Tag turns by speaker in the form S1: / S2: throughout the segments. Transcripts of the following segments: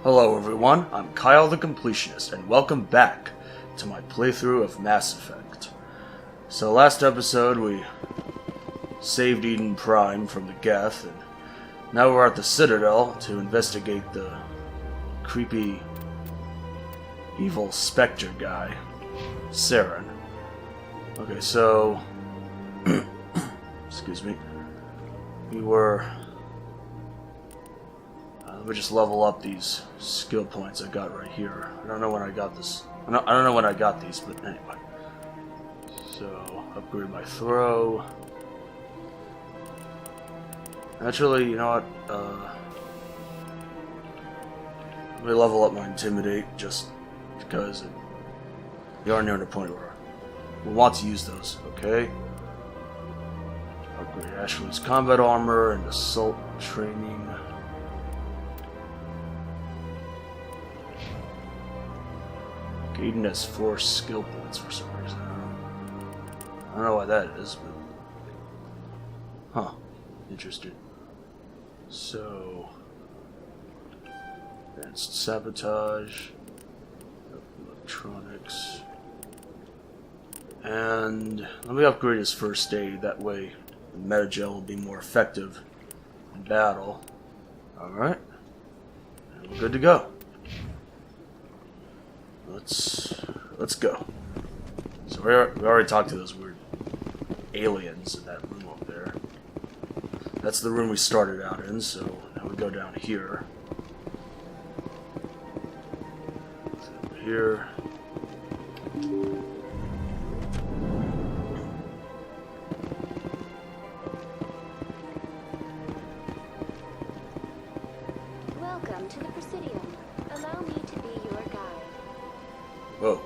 S1: Hello everyone, I'm Kyle the Completionist, and welcome back to my playthrough of Mass Effect. So last episode we saved Eden Prime from the Geth, and now we're at the Citadel to investigate the creepy evil Spectre guy, Saren. Okay, so excuse me. Let me just level up these skill points I got right here. I don't know when I got this. I don't know when I got these, but anyway. So, upgrade my throw. Actually, you know what? Let me level up my intimidate just because we are near the point where we want to use those, okay? Upgrade Ashley's combat armor and assault training. Eden has 4 skill points for some reason. I don't know why that is, but... Huh. Interesting. So... Advanced sabotage. Electronics. And... let me upgrade his first aid, that way the metagel will be more effective in battle. Alright. And we're good to go. Let's go. So we already talked to those weird aliens in that room up there. That's the room we started out in, so now we go down here. Here.
S2: Welcome to the Presidium. Allow me to be your guide.
S1: Whoa,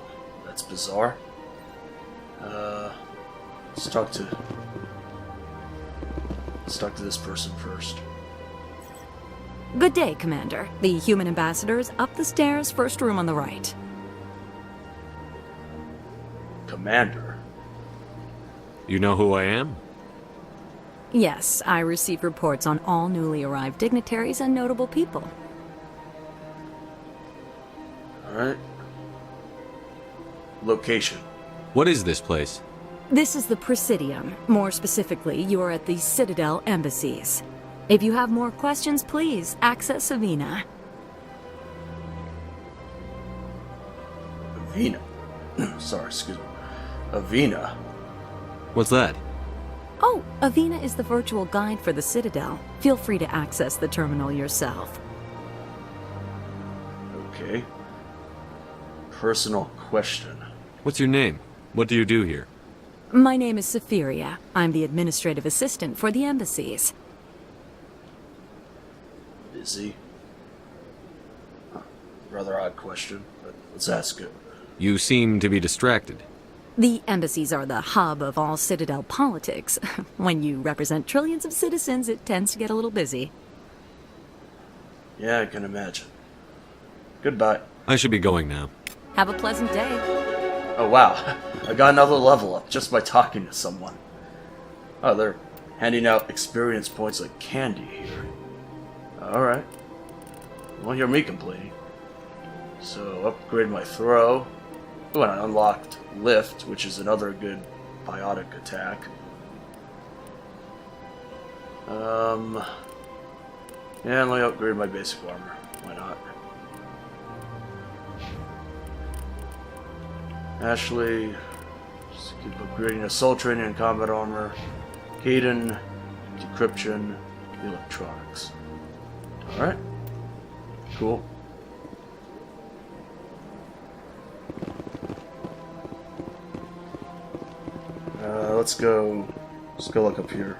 S1: that's bizarre. Let's talk to this person first.
S3: Good day, Commander. The human ambassador is up the stairs, first room on the right.
S1: Commander?
S4: You know who I am?
S3: Yes, I receive reports on all newly arrived dignitaries and notable people.
S1: Alright. Location.
S4: What is this place?
S3: This is the Presidium. More specifically, you are at the Citadel embassies. If you have more questions, please access Avina.
S1: Avina? Sorry, excuse me. Avina?
S4: What's that?
S3: Oh, Avina is the virtual guide for the Citadel. Feel free to access the terminal yourself.
S1: Okay. Personal question.
S4: What's your name? What do you do here?
S3: My name is Safiria. I'm the administrative assistant for the embassies.
S1: Busy? Huh. Rather odd question, but let's ask it.
S4: You seem to be distracted.
S3: The embassies are the hub of all Citadel politics. When you represent trillions of citizens, it tends to get a little busy.
S1: Yeah, I can imagine. Goodbye.
S4: I should be going now.
S3: Have a pleasant day.
S1: Oh wow, I got another level up just by talking to someone. Oh, they're handing out experience points like candy here. Alright. You won't hear me complaining. So, upgrade my throw. Oh, and I unlocked lift, which is another good biotic attack. Yeah, let me upgrade my basic armor. Why not? Ashley, just keep upgrading assault training and combat armor. Caden, decryption, electronics. Alright. Cool. Let's go look up here.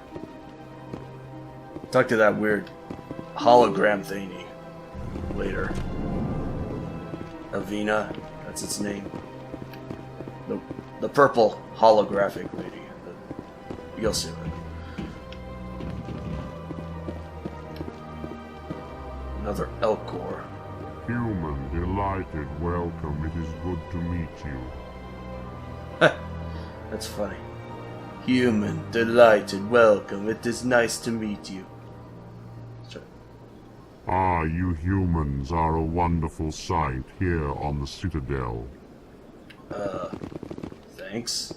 S1: Talk to that weird hologram thingy later. Avina, that's its name. The purple holographic lady. You'll see it. Another Elcor.
S5: Human, delighted, welcome. It is good to meet you.
S1: That's funny. Human, delighted, welcome. It is nice to meet you.
S5: Ah, you humans are a wonderful sight here on the Citadel.
S1: Thanks.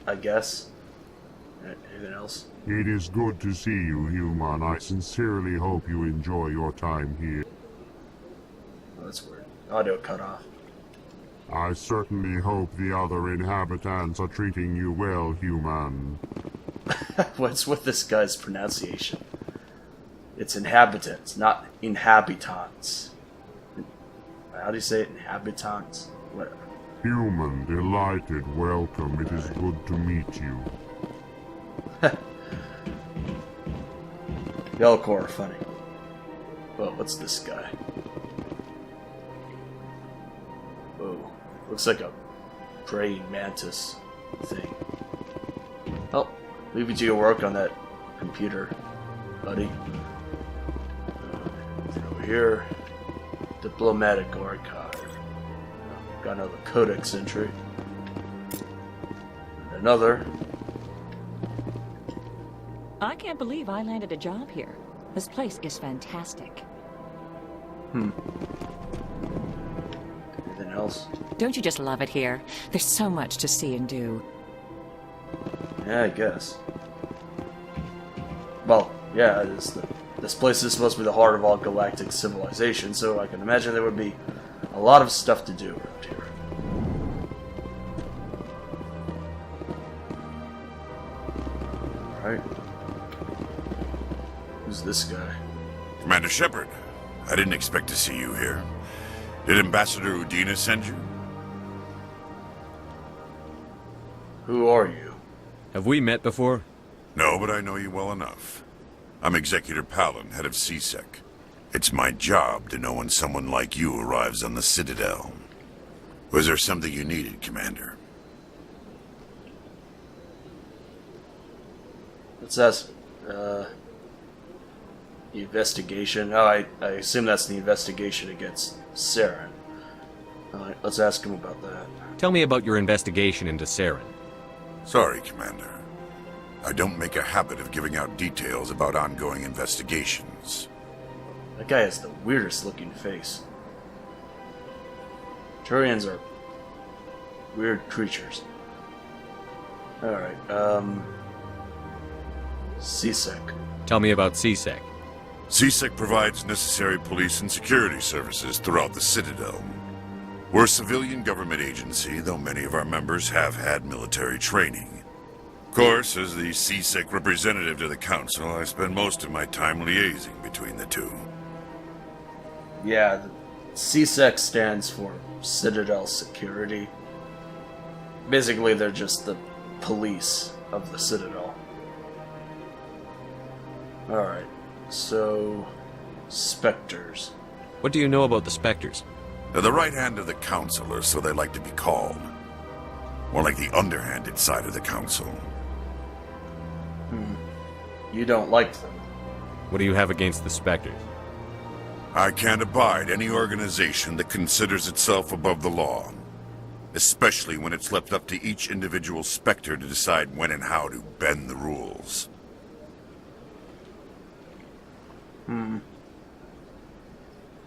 S1: I guess. Anything else?
S5: It is good to see you, human. I sincerely hope you enjoy your time here.
S1: Oh, that's weird. Audio cut off.
S5: I certainly hope the other inhabitants are treating you well, human.
S1: What's with this guy's pronunciation? It's inhabitants, not inhabitants. How do you say it? Inhabitants? Whatever.
S5: Human, delighted, welcome. It is good to meet you.
S1: Belcor, funny. Well, what's this guy? Whoa. Looks like a praying mantis thing. Oh, leave you to your work on that computer, buddy. Over here, diplomatic archive. Got another codex entry. And another.
S6: I can't believe I landed a job here. This place is fantastic.
S1: Anything else?
S6: Don't you just love it here? There's so much to see and do.
S1: Yeah, I guess. Well, yeah, this place is supposed to be the heart of all galactic civilization, so I can imagine there would be a lot of stuff to do around here. Alright. Who's this guy?
S7: Commander Shepard, I didn't expect to see you here. Did Ambassador Udina send you?
S1: Who are you?
S4: Have we met before?
S7: No, but I know you well enough. I'm Executor Palin, head of CSEC. It's my job to know when someone like you arrives on the Citadel. Was there something you needed, Commander?
S1: What's that? The investigation. Oh, I assume that's the investigation against Saren. Alright, let's ask him about that.
S4: Tell me about your investigation into Saren.
S7: Sorry, Commander. I don't make a habit of giving out details about ongoing investigations.
S1: That guy has the weirdest looking face. Turians are weird creatures. Alright, CSEC.
S4: Tell me about CSEC.
S7: CSEC provides necessary police and security services throughout the Citadel. We're a civilian government agency, though many of our members have had military training. Of course, as the CSEC representative to the Council, I spend most of my time liaising between the two.
S1: Yeah, the CSEC stands for Citadel Security. Basically, they're just the police of the Citadel. Alright, so... Spectres.
S4: What do you know about the Spectres?
S7: They're the right hand of the Council, or so they like to be called. More like the underhanded side of the Council.
S1: You don't like them.
S4: What do you have against the Spectres?
S7: I can't abide any organization that considers itself above the law. Especially when it's left up to each individual Spectre to decide when and how to bend the rules.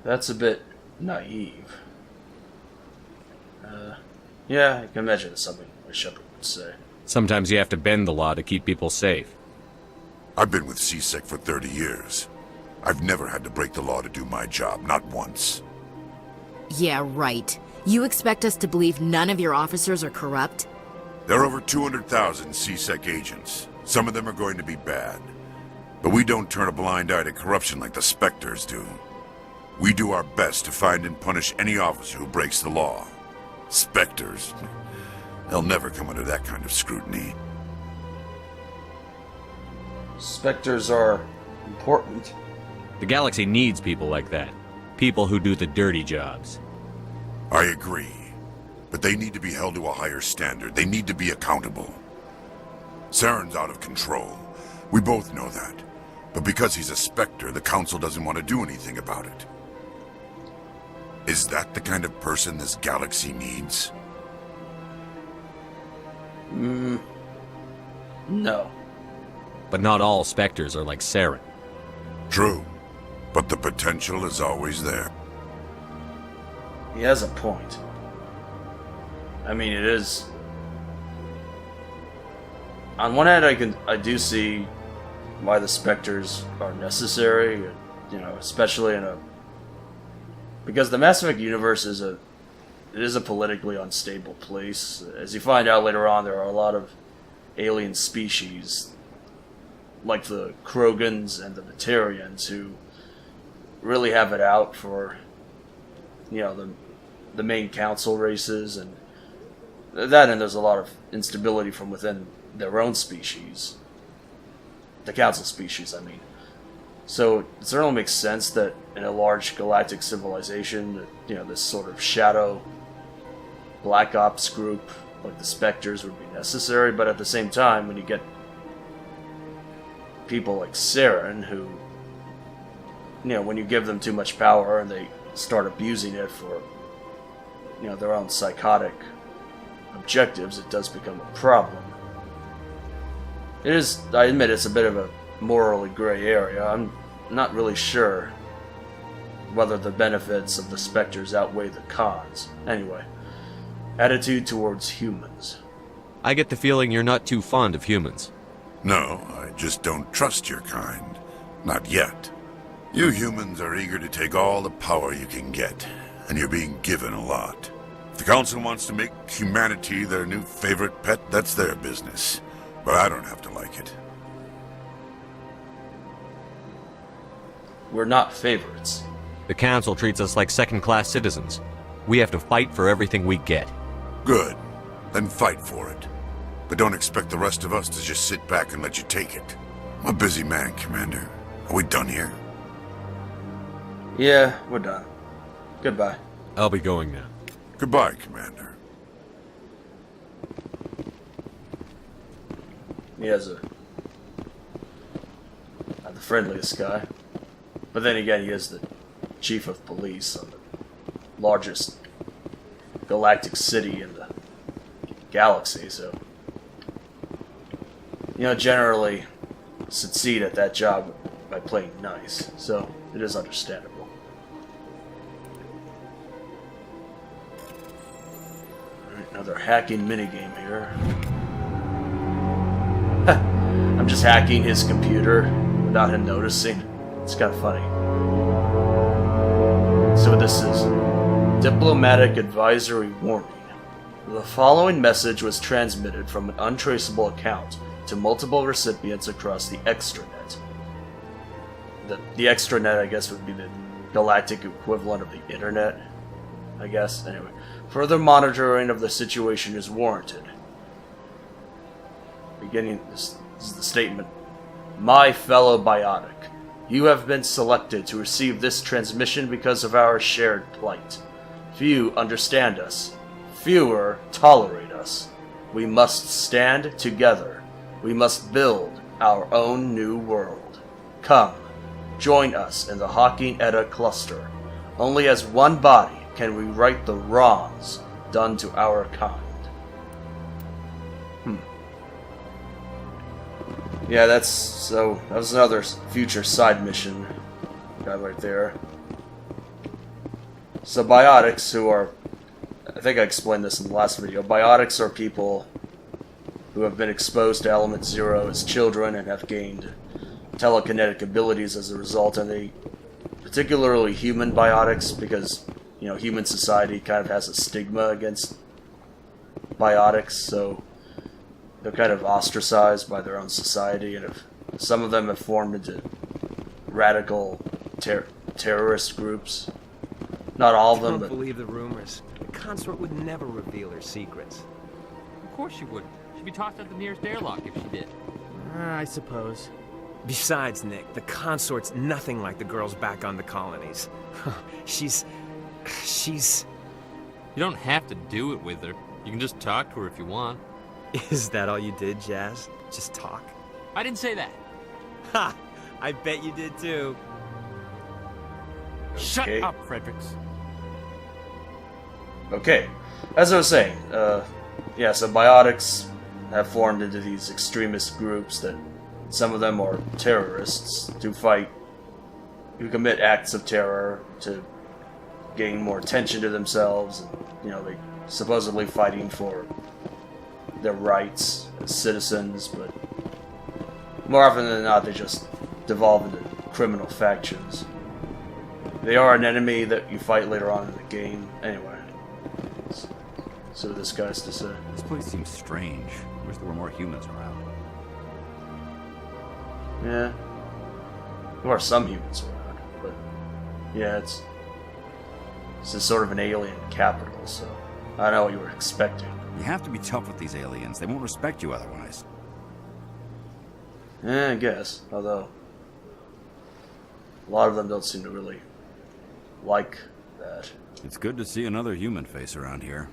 S1: That's a bit naive. Yeah, I can imagine it's something a Shepard would say.
S4: Sometimes you have to bend the law to keep people safe.
S7: I've been with CSEC for 30 years. I've never had to break the law to do my job, not once.
S8: Yeah, right. You expect us to believe none of your officers are corrupt?
S7: There are over 200,000 CSEC agents. Some of them are going to be bad. But we don't turn a blind eye to corruption like the Spectres do. We do our best to find and punish any officer who breaks the law. Spectres, they'll never come under that kind of scrutiny.
S1: Spectres are important.
S4: The galaxy needs people like that. People who do the dirty jobs.
S7: I agree. But they need to be held to a higher standard. They need to be accountable. Saren's out of control. We both know that. But because he's a Spectre, the Council doesn't want to do anything about it. Is that the kind of person this galaxy needs?
S1: No.
S4: But not all Spectres are like Saren.
S7: True. but the potential is always there.
S1: He has a point. I mean, it is. On one hand, I do see why the specters are necessary, you know, especially in a, because the Mass Effect universe is a politically unstable place. As you find out later on, there are a lot of alien species, like the Krogans and the Batarians, who really have it out for, you know, the main council races, and that, and there's a lot of instability from within their own species. The council species, I mean. So it certainly makes sense that in a large galactic civilization, you know, this sort of shadow black ops group like the Spectres would be necessary, but at the same time, when you get people like Saren, who, you know, when you give them too much power and they start abusing it for, you know, their own psychotic objectives, it does become a problem. It is, I admit, it's a bit of a morally gray area. I'm not really sure whether the benefits of the Spectres outweigh the cons. Anyway, attitude towards humans.
S4: I get the feeling you're not too fond of humans.
S7: No, I just don't trust your kind. Not yet. You humans are eager to take all the power you can get, and you're being given a lot. If the Council wants to make humanity their new favorite pet, that's their business. But I don't have to like it.
S1: We're not favorites.
S4: The Council treats us like second-class citizens. We have to fight for everything we get.
S7: Good. Then fight for it. But don't expect the rest of us to just sit back and let you take it. I'm a busy man, Commander. Are we done here?
S1: Yeah, we're done. Goodbye.
S4: I'll be going now.
S7: Goodbye, Commander.
S1: He has not the friendliest guy. But then again, he is the chief of police of the largest galactic city in the galaxy, so, you know, generally succeed at that job by playing nice, so it is understandable. Alright, another hacking minigame here. I'm just hacking his computer without him noticing. It's kind of funny. So this is Diplomatic Advisory Warning. The following message was transmitted from an untraceable account to multiple recipients across the extranet. The extranet, I guess, would be the galactic equivalent of the internet, I guess. Anyway, further monitoring of the situation is warranted. Beginning, this is the statement. My fellow biotic, you have been selected to receive this transmission because of our shared plight. Few understand us. Fewer tolerate us. We must stand together. We must build our own new world. Come, join us in the Hawking Edda cluster. Only as one body can we right the wrongs done to our kind. Yeah, that was another future side mission guy right there. So biotics, who are, I think I explained this in the last video, biotics are people who have been exposed to Element Zero as children and have gained telekinetic abilities as a result, and they, particularly human biotics, because, you know, human society kind of has a stigma against biotics, so they're kind of ostracized by their own society, and some of them have formed into radical terrorist groups. Not all of them, but...
S9: Don't believe the rumors. The consort would never reveal her secrets.
S10: Of course she wouldn't. She'd be tossed out the nearest airlock if she did.
S9: I suppose. Besides, Nick, the consort's nothing like the girls back on the colonies. She's...
S10: You don't have to do it with her. You can just talk to her if you want.
S9: Is that all you did, Jazz? Just talk?
S10: I didn't say that.
S9: Ha! I bet you did too.
S1: Okay.
S10: Shut up, Fredericks.
S1: Okay, as I was saying, yeah, so biotics have formed into these extremist groups that some of them are terrorists to fight, who commit acts of terror to gain more attention to themselves. And, you know, they supposedly fighting for their rights as citizens, but more often than not, they just devolve into criminal factions. They are an enemy that you fight later on in the game. Anyway, let's see what this guy has to say.
S11: This place seems strange. I wish there were more humans around.
S1: Yeah. There are some humans around, but yeah, this is sort of an alien capital, so I don't know what you were expecting.
S11: You have to be tough with these aliens. They won't respect you otherwise.
S1: I guess, although a lot of them don't seem to really like that.
S11: It's good to see another human face around here.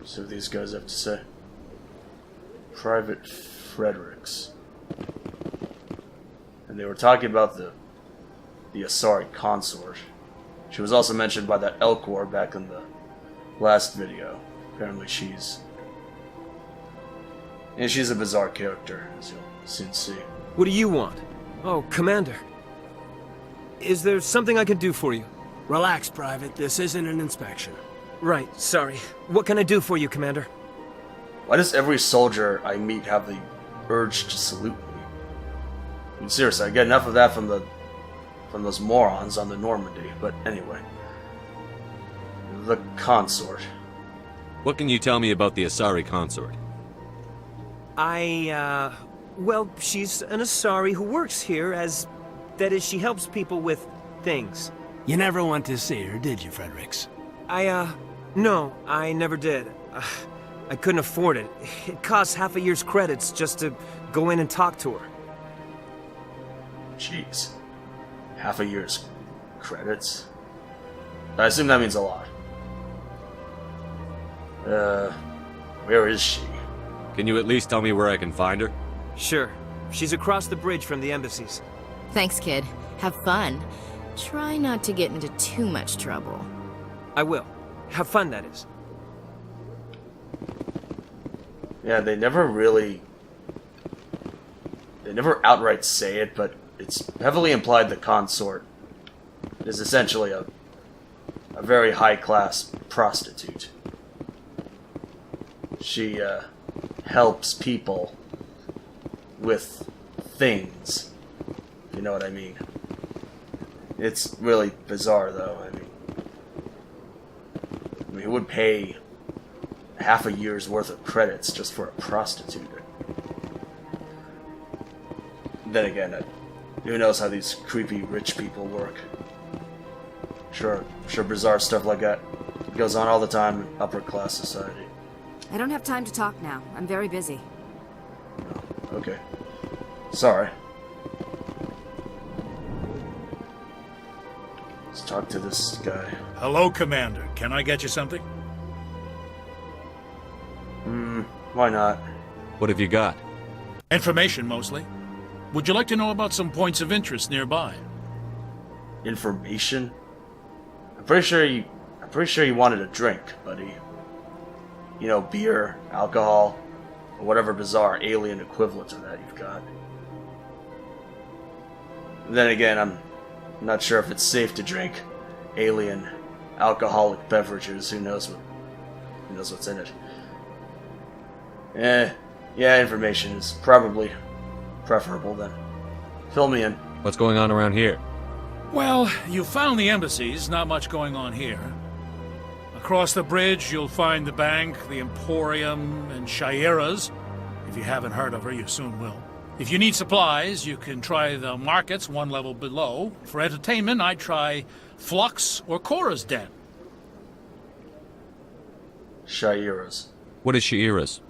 S1: See what these guys have to say. Private Fredericks. And they were talking about the Asari Consort. She was also mentioned by that Elcor back in the last video. Apparently she's a bizarre character, as you'll soon see.
S9: What do you want? Oh, Commander. Is there something I can do for you?
S12: Relax, Private. This isn't an inspection.
S9: Right, sorry. What can I do for you, Commander?
S1: Why does every soldier I meet have the urge to salute me? I mean, seriously, I get enough of that from those morons on the Normandy, but anyway. The Consort.
S4: What can you tell me about the Asari Consort?
S9: Well, she's an Asari who works here that is, she helps people with things.
S12: You never went to see her, did you, Fredericks?
S9: No, I never did. I couldn't afford it. It costs half a year's credits just to go in and talk to her.
S1: Jeez. Half a year's credits? I assume that means a lot. Where is she?
S4: Can you at least tell me where I can find her?
S9: Sure. She's across the bridge from the embassies.
S8: Thanks, kid. Have fun. Try not to get into too much trouble.
S9: I will. Have fun, that is.
S1: Yeah, they never outright say it, but it's heavily implied the consort is essentially a very high-class prostitute. She, helps people with things, if you know what I mean. It's really bizarre, though. I mean, who would pay half a year's worth of credits just for a prostitute? Then again, who knows how these creepy rich people work? Sure, bizarre stuff like that goes on all the time in upper class society.
S13: I don't have time to talk now. I'm very busy.
S1: Oh, okay. Sorry. Let's talk to this guy.
S14: Hello, Commander. Can I get you something?
S1: Why not?
S4: What have you got?
S14: Information, mostly. Would you like to know about some points of interest nearby?
S1: Information? I'm pretty sure you wanted a drink, buddy. You know, beer, alcohol, or whatever bizarre alien equivalent of that you've got. And then again, I'm not sure if it's safe to drink alien alcoholic beverages. Who knows what's in it. Yeah, information is probably preferable then. Fill me in.
S4: What's going on around here?
S14: Well, you found the embassies, not much going on here. Across the bridge, you'll find the bank, the Emporium, and shai'ras. If you haven't heard of her, you soon will. If you need supplies, you can try the markets one level below. For entertainment, I'd try Flux or Cora's Den.
S1: Shai'ras.
S4: What is shai'ras?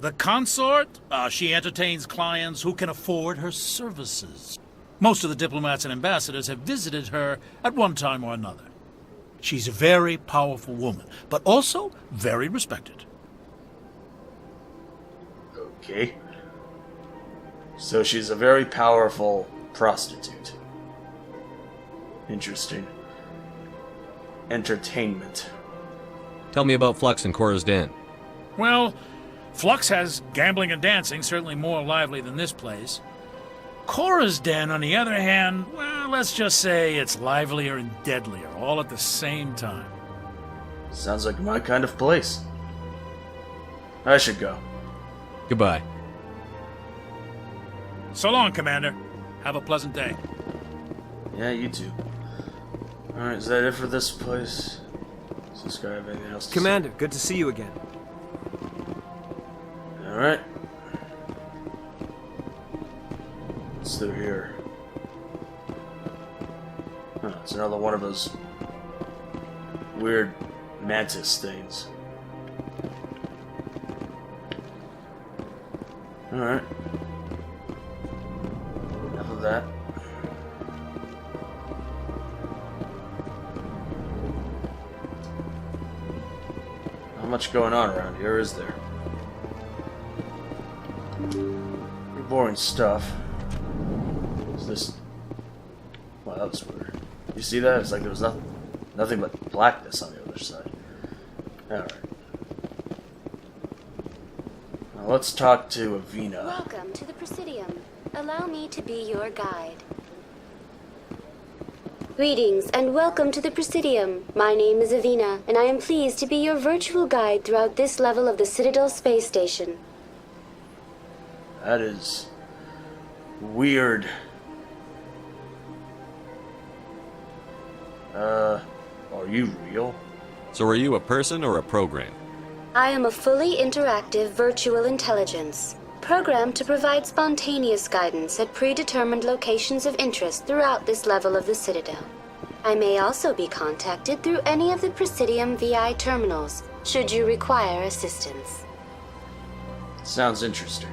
S14: The consort? She entertains clients who can afford her services. Most of the diplomats and ambassadors have visited her at one time or another. She's a very powerful woman, but also very respected.
S1: Okay. So she's a very powerful prostitute. Interesting. Entertainment.
S4: Tell me about Flux and Cora's Den.
S14: Well, Flux has gambling and dancing, certainly more lively than this place. Cora's den, on the other hand, well, let's just say it's livelier and deadlier, all at the same time.
S1: Sounds like my kind of place. I should go.
S4: Goodbye.
S14: So long, Commander. Have a pleasant day.
S1: Yeah, you too. Alright, is that it for this place? Does this guy have anything else to
S9: Commander, good to see you again.
S1: say? Alright. What's through here? Huh, it's another one of those weird mantis things. Alright. Enough of that. Not much going on around here, is there? Pretty boring stuff. Is this... Well, that was weird. You see that? It's like there was nothing but blackness on the other side. Alright. Now let's talk to Avina.
S2: Welcome to the Presidium. Allow me to be your guide. Greetings and welcome to the Presidium. My name is Avina, and I am pleased to be your virtual guide throughout this level of the Citadel space station.
S1: That is weird. Are you real?
S4: So are you a person or a program?
S2: I am a fully interactive virtual intelligence, programmed to provide spontaneous guidance at predetermined locations of interest throughout this level of the Citadel. I may also be contacted through any of the Presidium VI terminals, should you require assistance.
S1: Sounds interesting.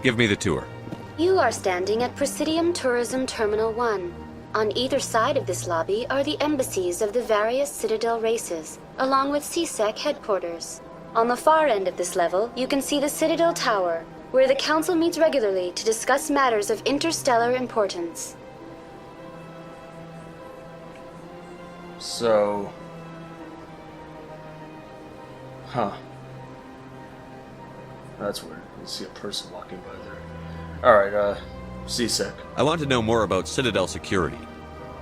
S4: Give me the tour.
S2: You are standing at Presidium Tourism Terminal 1. On either side of this lobby are the embassies of the various Citadel races, along with CSEC headquarters. On the far end of this level, you can see the Citadel Tower, where the Council meets regularly to discuss matters of interstellar importance.
S1: So... Huh. That's weird. You see a person walking by there. Alright, CSEC.
S4: I want to know more about Citadel security.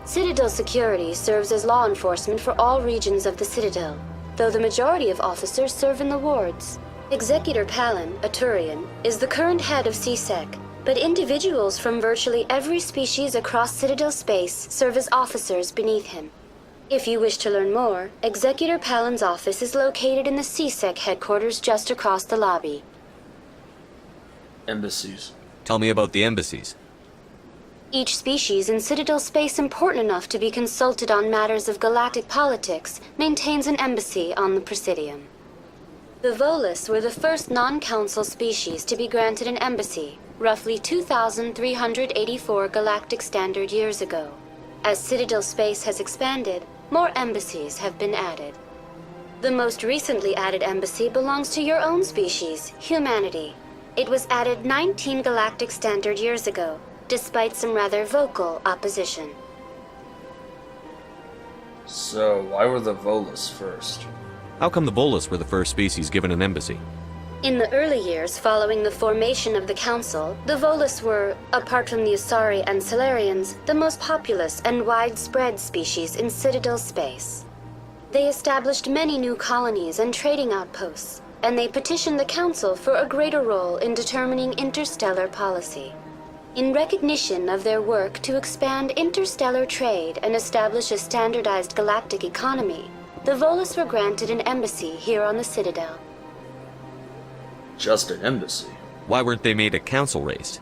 S2: Citadel security serves as law enforcement for all regions of the Citadel, though the majority of officers serve in the wards. Executor Palin, a Turian, is the current head of CSEC, but individuals from virtually every species across Citadel space serve as officers beneath him. If you wish to learn more, Executor Palin's office is located in the CSEC headquarters just across the lobby.
S1: Embassies.
S4: Tell me about the embassies.
S2: Each species in Citadel space important enough to be consulted on matters of galactic politics maintains an embassy on the Presidium. The volus were the first non-council species to be granted an embassy, roughly 2,384 galactic standard years ago. As Citadel space has expanded, more embassies have been added. The most recently added embassy belongs to your own species, humanity. It was added 19 galactic standard years ago, despite some rather vocal opposition.
S1: So, why were the volus first?
S4: How come the volus were the first species given an embassy?
S2: In the early years following the formation of the Council, the volus were, apart from the Asari and Salarians, the most populous and widespread species in Citadel space. They established many new colonies and trading outposts, and they petitioned the Council for a greater role in determining interstellar policy. In recognition of their work to expand interstellar trade and establish a standardized galactic economy, the volus were granted an embassy here on the Citadel.
S1: Just an embassy?
S4: Why weren't they made a council race?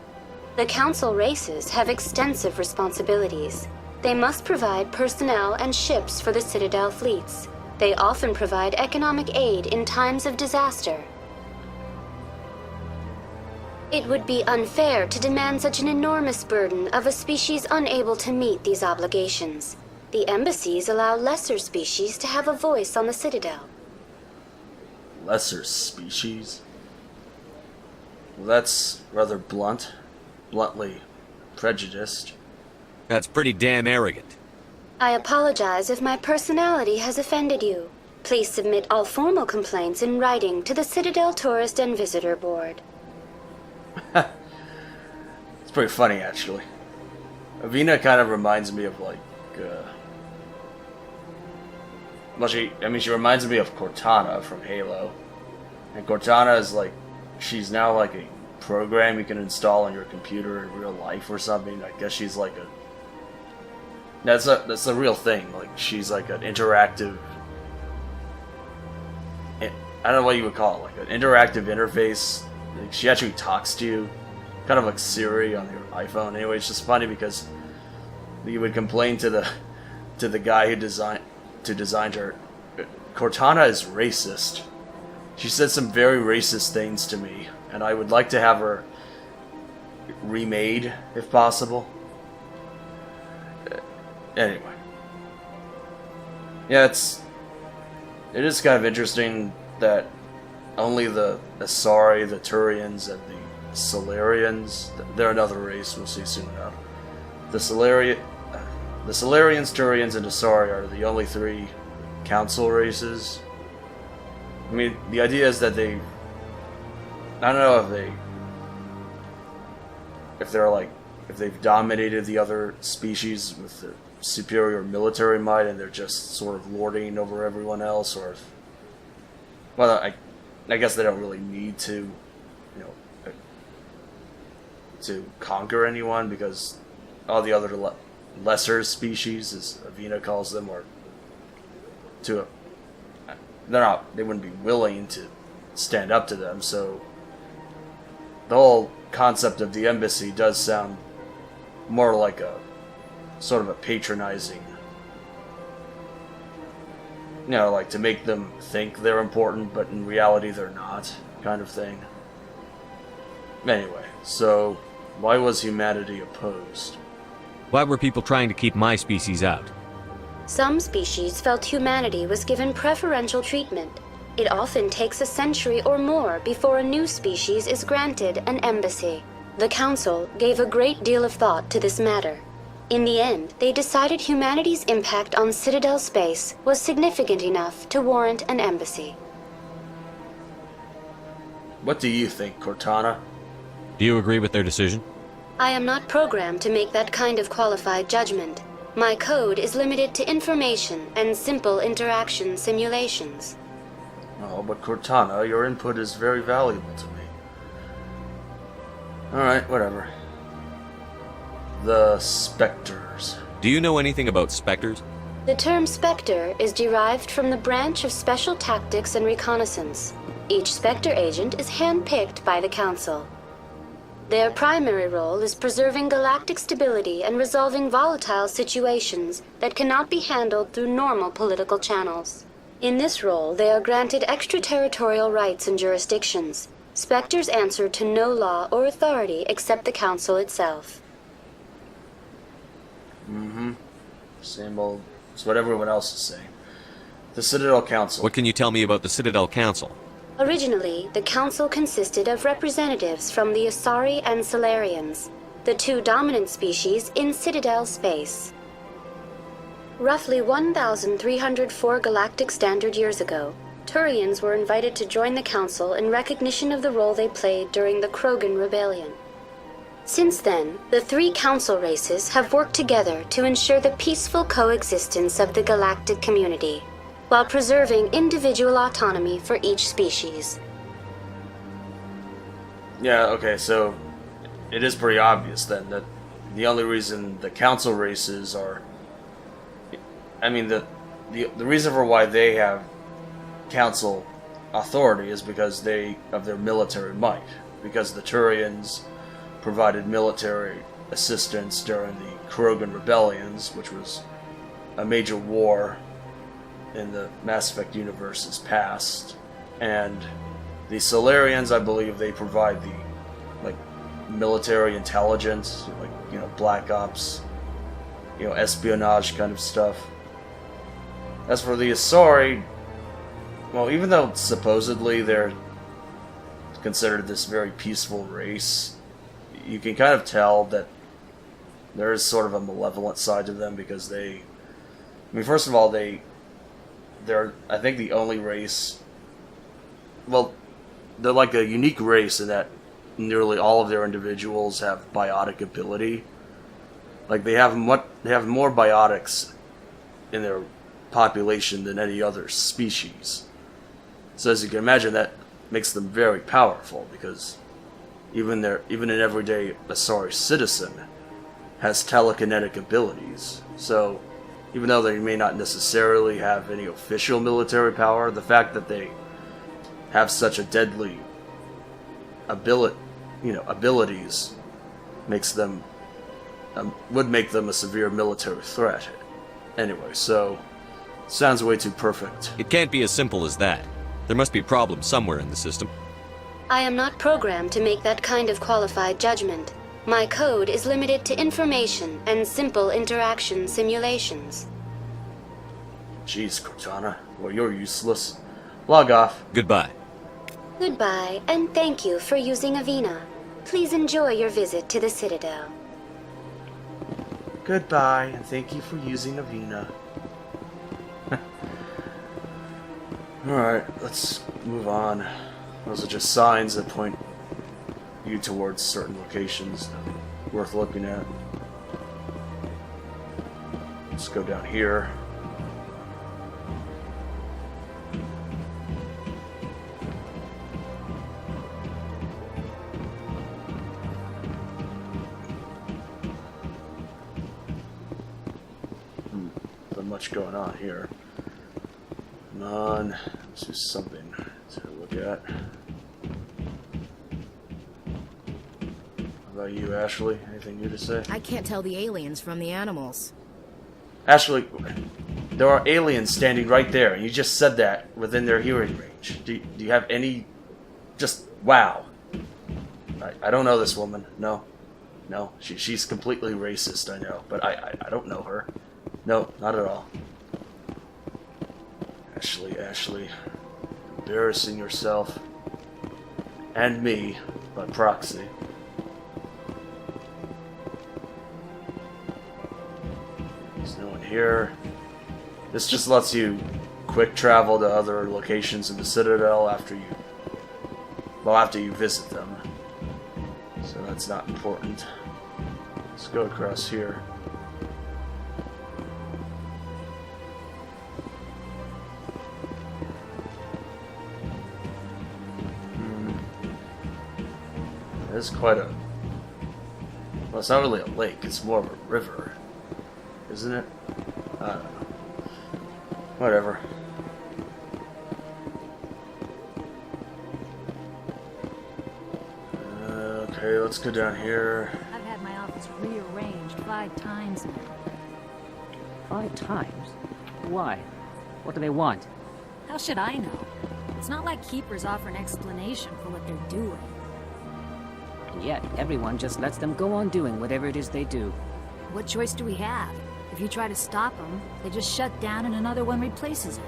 S2: The Council races have extensive responsibilities. They must provide personnel and ships for the Citadel fleets. They often provide economic aid in times of disaster. It would be unfair to demand such an enormous burden of a species unable to meet these obligations. The embassies allow lesser species to have a voice on the Citadel.
S1: Lesser species? Well, that's rather blunt. Bluntly prejudiced.
S4: That's pretty damn arrogant.
S2: I apologize if my personality has offended you. Please submit all formal complaints in writing to the Citadel Tourist and Visitor Board.
S1: It's pretty funny, actually. Avina kind of reminds me of, like, well, she reminds me of Cortana from Halo. And Cortana is, like, she's now, like, a program you can install on your computer in real life or something. I guess she's, like, that's a real thing. Like, she's, like, an interactive... I don't know what you would call it, like, an interactive interface. Like, she actually talks to you. Kind of like Siri on your iPhone. Anyway, it's just funny because you would complain to the guy who designed her. Cortana is racist. She said some very racist things to me, and I would like to have her remade if possible. Anyway, yeah, it is kind of interesting that only the Asari, the Turians, and the Solarians, they're another race we'll see soon enough. The Solarians, Turians, and Asari are the only three council races. I mean, the idea is that I don't know if they've dominated the other species with their superior military might and they're just sort of lording over everyone else, or if, well, I guess they don't really need to, to conquer anyone, because all the other lesser species, as Avina calls them, they wouldn't be willing to stand up to them. So the whole concept of the embassy does sound more like a sort of a patronizing, like to make them think they're important, but in reality they're not, kind of thing. Anyway, so why was humanity opposed?
S4: Why were people trying to keep my species out?
S2: Some species felt humanity was given preferential treatment. It often takes a century or more before a new species is granted an embassy. The Council gave a great deal of thought to this matter. In the end, they decided humanity's impact on Citadel space was significant enough to warrant an embassy.
S1: What do you think, Cortana?
S4: Do you agree with their decision?
S2: I am not programmed to make that kind of qualified judgment. My code is limited to information and simple interaction simulations.
S1: Oh, but Cortana, your input is very valuable to me. Alright, whatever. The Spectres.
S4: Do you know anything about Spectres?
S2: The term Spectre is derived from the branch of Special Tactics and Reconnaissance. Each Spectre agent is handpicked by the Council. Their primary role is preserving galactic stability and resolving volatile situations that cannot be handled through normal political channels. In this role, they are granted extraterritorial rights and jurisdictions. Spectres answer to no law or authority except the Council itself.
S1: Same old... It's what everyone else is saying. The Citadel Council.
S4: What can you tell me about the Citadel Council?
S2: Originally, the Council consisted of representatives from the Asari and Solarians, the two dominant species in Citadel space. Roughly 1,304 galactic standard years ago, Turians were invited to join the Council in recognition of the role they played during the Krogan Rebellion. Since then, the three Council races have worked together to ensure the peaceful coexistence of the galactic community, while preserving individual autonomy for each species.
S1: Yeah, okay, so it is pretty obvious then that the only reason the Council races are... I mean, the reason for why they have Council authority is because of their military might. Because the Turians provided military assistance during the Krogan Rebellions, which was a major war in the Mass Effect universe's past, and the Solarians, I believe, they provide the military intelligence, Black Ops, espionage kind of stuff. As for the Asari, well, even though supposedly they're considered this very peaceful race, you can kind of tell that there is sort of a malevolent side to them, because first of all, they're, I think, the only race... Well, they're like a unique race in that nearly all of their individuals have biotic ability. Like they have more biotics in their population than any other species. So as you can imagine, that makes them very powerful, because even an everyday Asari citizen has telekinetic abilities. So even though they may not necessarily have any official military power, the fact that they have such a deadly abilities makes them would make them a severe military threat. Anyway, so sounds way too perfect.
S4: It can't be as simple as that. There must be problems somewhere in the system.
S2: I am not programmed to make that kind of qualified judgment. My code is limited to information and simple interaction simulations.
S1: Jeez, Cortana. Well, you're useless. Log off.
S4: Goodbye.
S2: Goodbye, and thank you for using Avina. Please enjoy your visit to the Citadel.
S1: Goodbye, and thank you for using Avina. Alright, let's move on. Those are just signs that point you towards certain locations worth looking at. Let's go down here. Not much going on here. Come on, let's do something to look at. How about you, Ashley? Anything new to say?
S8: I can't tell the aliens from the animals.
S1: Ashley, there are aliens standing right there, and you just said that within their hearing range. Do you have any... just... wow. I don't know this woman. No. No. She's completely racist, I know. But I don't know her. No, not at all. Ashley. Embarrassing yourself. And me, by proxy. There's no one here. This just lets you quick travel to other locations in the Citadel after you visit them. So that's not important. Let's go across here. It's quite a... well, it's not really a lake, it's more of a river. Isn't it? I don't know. Whatever. Okay, let's go down here.
S15: I've had my office rearranged 5 times now.
S6: 5 times? Why? What do they want?
S15: How should I know? It's not like keepers offer an explanation for what they're doing.
S6: And yet, everyone just lets them go on doing whatever it is they do.
S15: What choice do we have? If you try to stop them, they just shut down and another one replaces it.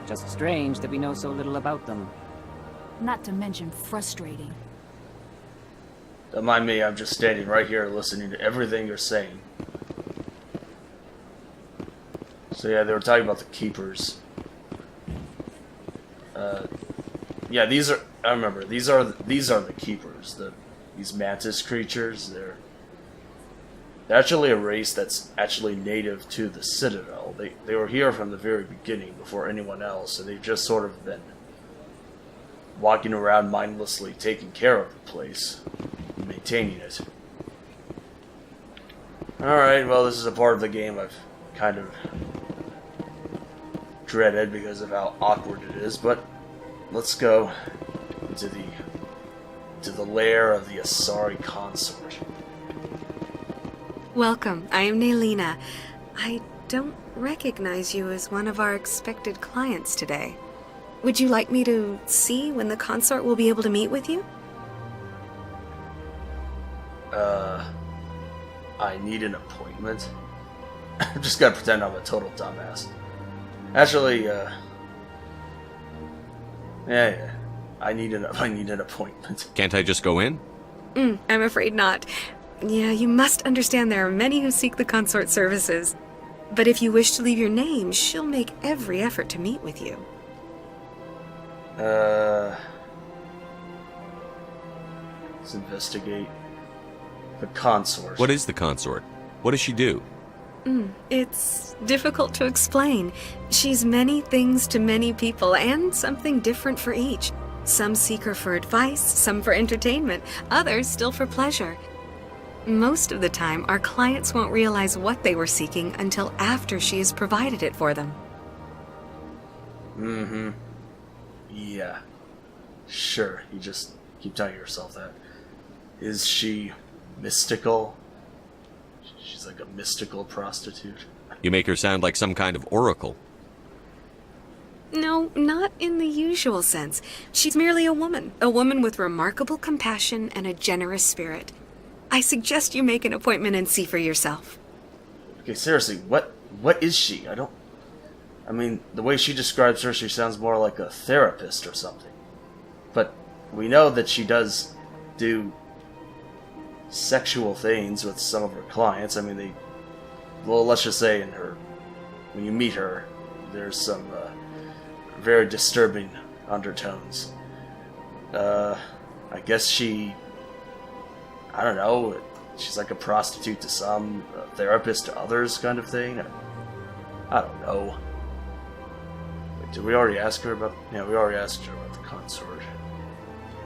S6: Just strange that we know so little about them.
S15: Not to mention frustrating.
S1: Don't mind me, I'm just standing right here listening to everything you're saying. So yeah, they were talking about the keepers. Yeah, these are... I remember, these are the keepers. These mantis creatures, they're actually a race that's actually native to the Citadel. They were here from the very beginning, before anyone else, and they've just sort of been walking around mindlessly, taking care of the place, and maintaining it. Alright, well, this is a part of the game I've kind of dreaded because of how awkward it is, but let's go to the lair of the Asari Consort.
S16: Welcome, I am Naylina. I don't recognize you as one of our expected clients today. Would you like me to see when the consort will be able to meet with you?
S1: I need an appointment. I'm just gonna pretend I'm a total dumbass. Actually, yeah. I need an appointment.
S4: Can't I just go in?
S16: I'm afraid not. Yeah, you must understand there are many who seek the consort services. But if you wish to leave your name, she'll make every effort to meet with you.
S1: Let's investigate the consort.
S4: What is the consort? What does she do?
S16: It's difficult to explain. She's many things to many people, and something different for each. Some seek her for advice, some for entertainment, others still for pleasure. Most of the time, our clients won't realize what they were seeking until after she has provided it for them.
S1: Yeah. Sure, you just keep telling yourself that. Is she mystical? She's like a mystical prostitute.
S4: You make her sound like some kind of oracle.
S16: No, not in the usual sense. She's merely a woman with remarkable compassion and a generous spirit. I suggest you make an appointment and see for yourself.
S1: Okay, seriously, what is she? I mean, the way she describes her, she sounds more like a therapist or something. But we know that she does do sexual things with some of her clients. I mean, let's just say when you meet her, there's some very disturbing undertones. I guess I don't know, she's like a prostitute to some, a therapist to others kind of thing. I don't know. Wait, did we already ask her about... Yeah, we already asked her about the consort.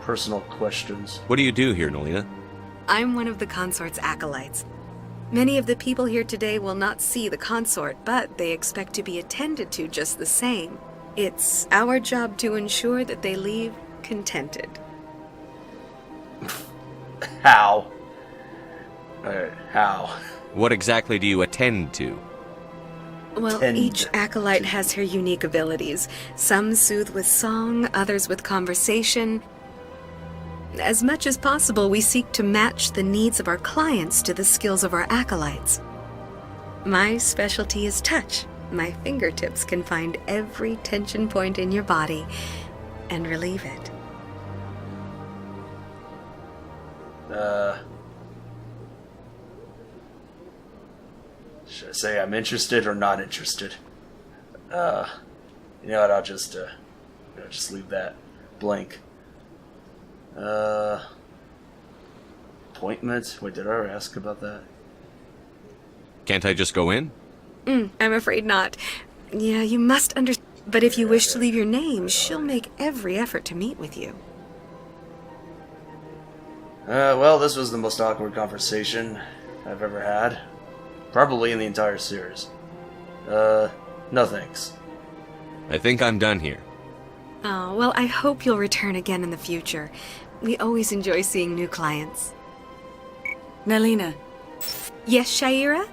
S1: Personal questions.
S4: What do you do here, Nolina?
S16: I'm one of the consort's acolytes. Many of the people here today will not see the consort, but they expect to be attended to just the same. It's our job to ensure that they leave contented.
S1: How? How?
S4: What exactly do you attend to?
S16: Well, each acolyte has her unique abilities. Some soothe with song, others with conversation. As much as possible, we seek to match the needs of our clients to the skills of our acolytes. My specialty is touch. My fingertips can find every tension point in your body and relieve it.
S1: Should I say I'm interested or not interested? You know what, I'll just leave that blank. Appointment? Wait, did I already ask about that?
S4: Can't I just go in?
S16: I'm afraid not. Yeah, you must understand. But if you wish to leave your name, she'll make every effort to meet with you.
S1: Well, this was the most awkward conversation I've ever had. Probably in the entire series. No thanks.
S4: I think I'm done here.
S16: Oh, well, I hope you'll return again in the future. We always enjoy seeing new clients.
S3: Nolina.
S16: Yes, shai'ra?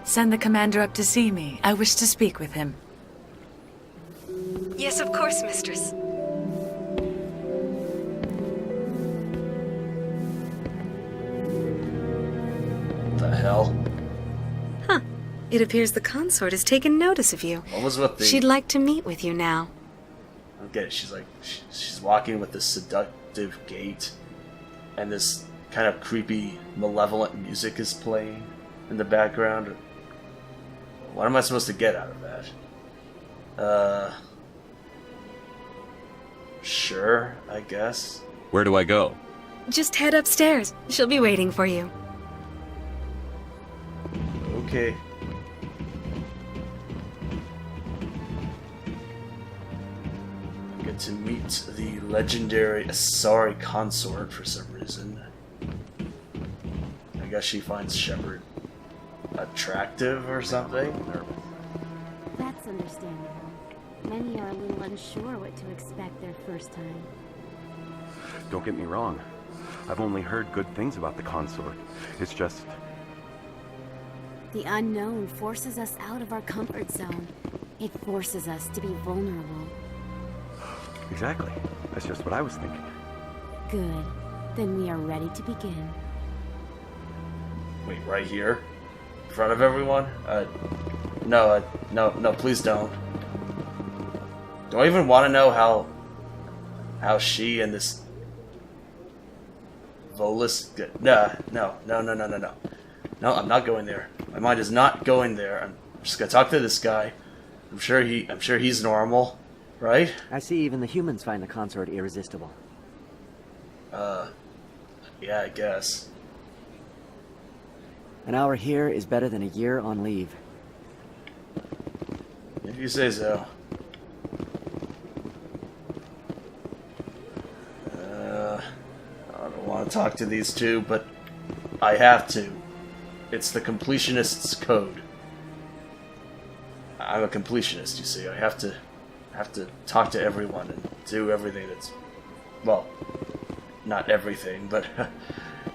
S3: Send the commander up to see me. I wish to speak with him.
S16: Yes, of course, mistress.
S1: What the hell?
S16: Huh. It appears the consort has taken notice of you.
S1: What was with the...
S16: She'd like to meet with you now.
S1: Okay, she's like... She's walking with this seductive gait. And this kind of creepy, malevolent music is playing in the background. What am I supposed to get out of that? Sure, I guess.
S4: Where do I go?
S16: Just head upstairs. She'll be waiting for you.
S1: Okay. I get to meet the legendary Asari Consort for some reason. I guess she finds Shepard attractive or something? Or...
S17: That's understandable. Many are a little unsure what to expect their first time.
S18: Don't get me wrong. I've only heard good things about the consort. It's just...
S17: The unknown forces us out of our comfort zone. It forces us to be vulnerable.
S18: Exactly. That's just what I was thinking.
S17: Good. Then we are ready to begin.
S1: Wait, right here? In front of everyone? No, please don't. Do I even want to know how she and this volus... No. No, I'm not going there. My mind is not going there. I'm just gonna talk to this guy. I'm sure he's normal, right?
S19: I see even the humans find the consort irresistible.
S1: Yeah, I guess.
S19: An hour here is better than a year on leave.
S1: If you say so. I don't want to talk to these two, but I have to. It's the completionist's code. I'm a completionist, you see. I have to talk to everyone and do everything that's, well, not everything, but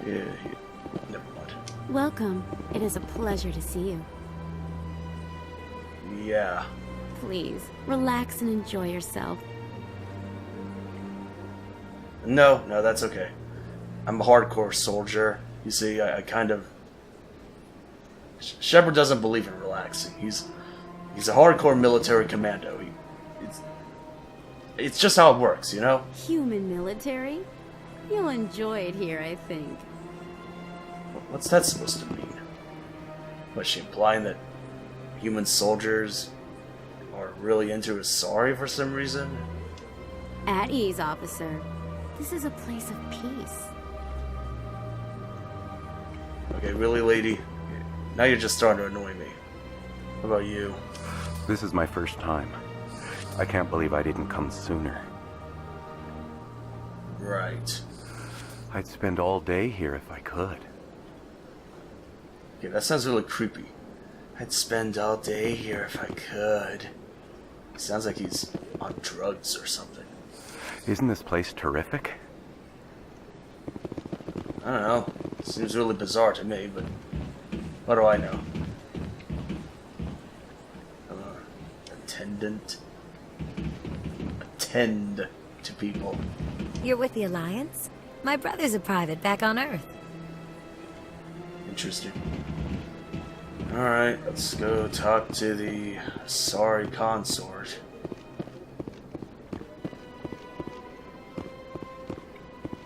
S1: yeah, never mind.
S17: Welcome. It is a pleasure to see you.
S1: Yeah.
S17: Please, relax and enjoy yourself.
S1: No, that's okay. I'm a hardcore soldier. You see, I kind of... Shepard doesn't believe in relaxing. He's a hardcore military commando. It's just how it works, you know?
S17: Human military? You'll enjoy it here, I think.
S1: What's that supposed to mean? Was she implying that human soldiers are really into Asari for some reason?
S17: At ease, officer. This is a place of peace.
S1: Okay, really, lady? Now you're just starting to annoy me. How about you?
S18: This is my first time. I can't believe I didn't come sooner.
S1: Right.
S18: I'd spend all day here if I could.
S1: Okay, that sounds really creepy. I'd spend all day here if I could. He sounds like he's on drugs or something.
S18: Isn't this place terrific?
S1: I don't know. Seems really bizarre to me, but what do I know? Attendant. Attend to people.
S20: You're with the Alliance? My brother's a private back on Earth.
S1: Interesting. Alright, let's go talk to the Asari Consort.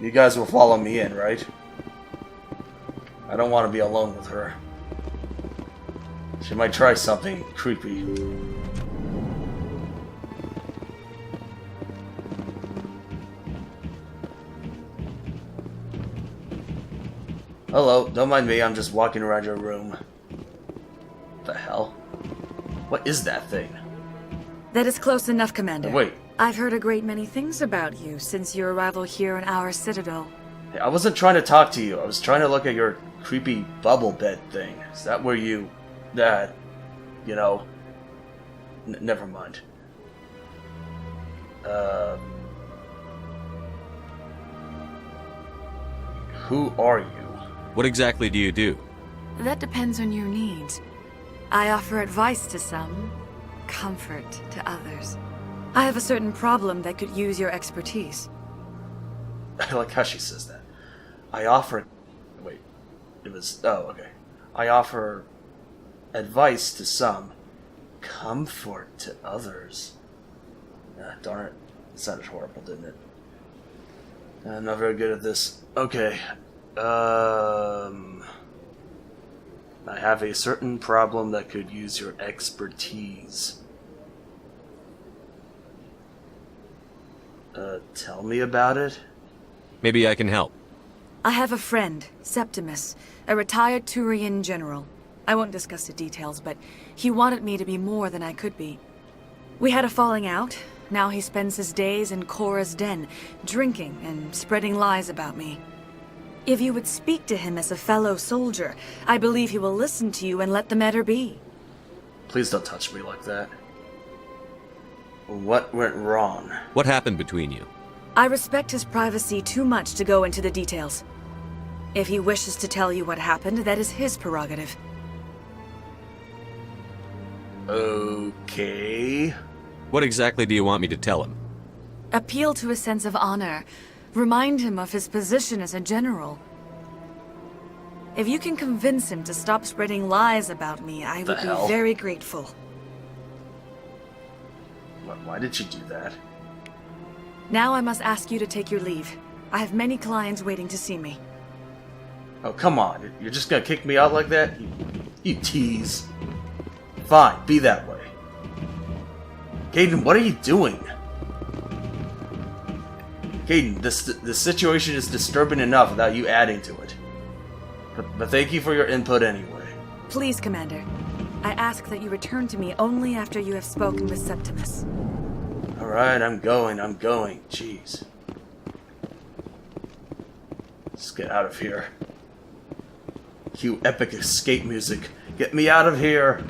S1: You guys will follow me in, right? I don't want to be alone with her. She might try something creepy. Hello, don't mind me, I'm just walking around your room. What the hell? What is that thing?
S3: That is close enough, Commander.
S1: Wait.
S3: I've heard a great many things about you since your arrival here in our Citadel.
S1: Hey, I wasn't trying to talk to you. I was trying to look at your creepy bubble bed thing. Is that where you... you know... never mind. Who are you?
S4: What exactly do you do?
S3: That depends on your needs. I offer advice to some, comfort to others. I have a certain problem that could use your expertise.
S1: I like how she says that. I offer... Wait. It was... Oh, okay. I offer advice to some, comfort to others. Darn it. It sounded horrible, didn't it? I'm not very good at this. Okay. I have a certain problem that could use your expertise. Tell me about it?
S4: Maybe I can help.
S3: I have a friend, Septimus, a retired Turian general. I won't discuss the details, but he wanted me to be more than I could be. We had a falling out. Now he spends his days in Korra's den, drinking and spreading lies about me. If you would speak to him as a fellow soldier, I believe he will listen to you and let the matter be.
S1: Please don't touch me like that. What went wrong?
S4: What happened between you?
S3: I respect his privacy too much to go into the details. If he wishes to tell you what happened, that is his prerogative.
S1: Okay.
S4: What exactly do you want me to tell him?
S3: Appeal to his sense of honor. Remind him of his position as a general. If you can convince him to stop spreading lies about me, I would be very grateful.
S1: Why did you do that?
S3: Now I must ask you to take your leave. I have many clients waiting to see me.
S1: Oh, come on. You're just gonna kick me out like that? You tease. Fine, be that way. Gaiden, what are you doing? Caden, this situation is disturbing enough without you adding to it. But thank you for your input anyway.
S3: Please, Commander. I ask that you return to me only after you have spoken with Septimus.
S1: Alright, I'm going. Jeez. Let's get out of here. Cue epic escape music. Get me out of here!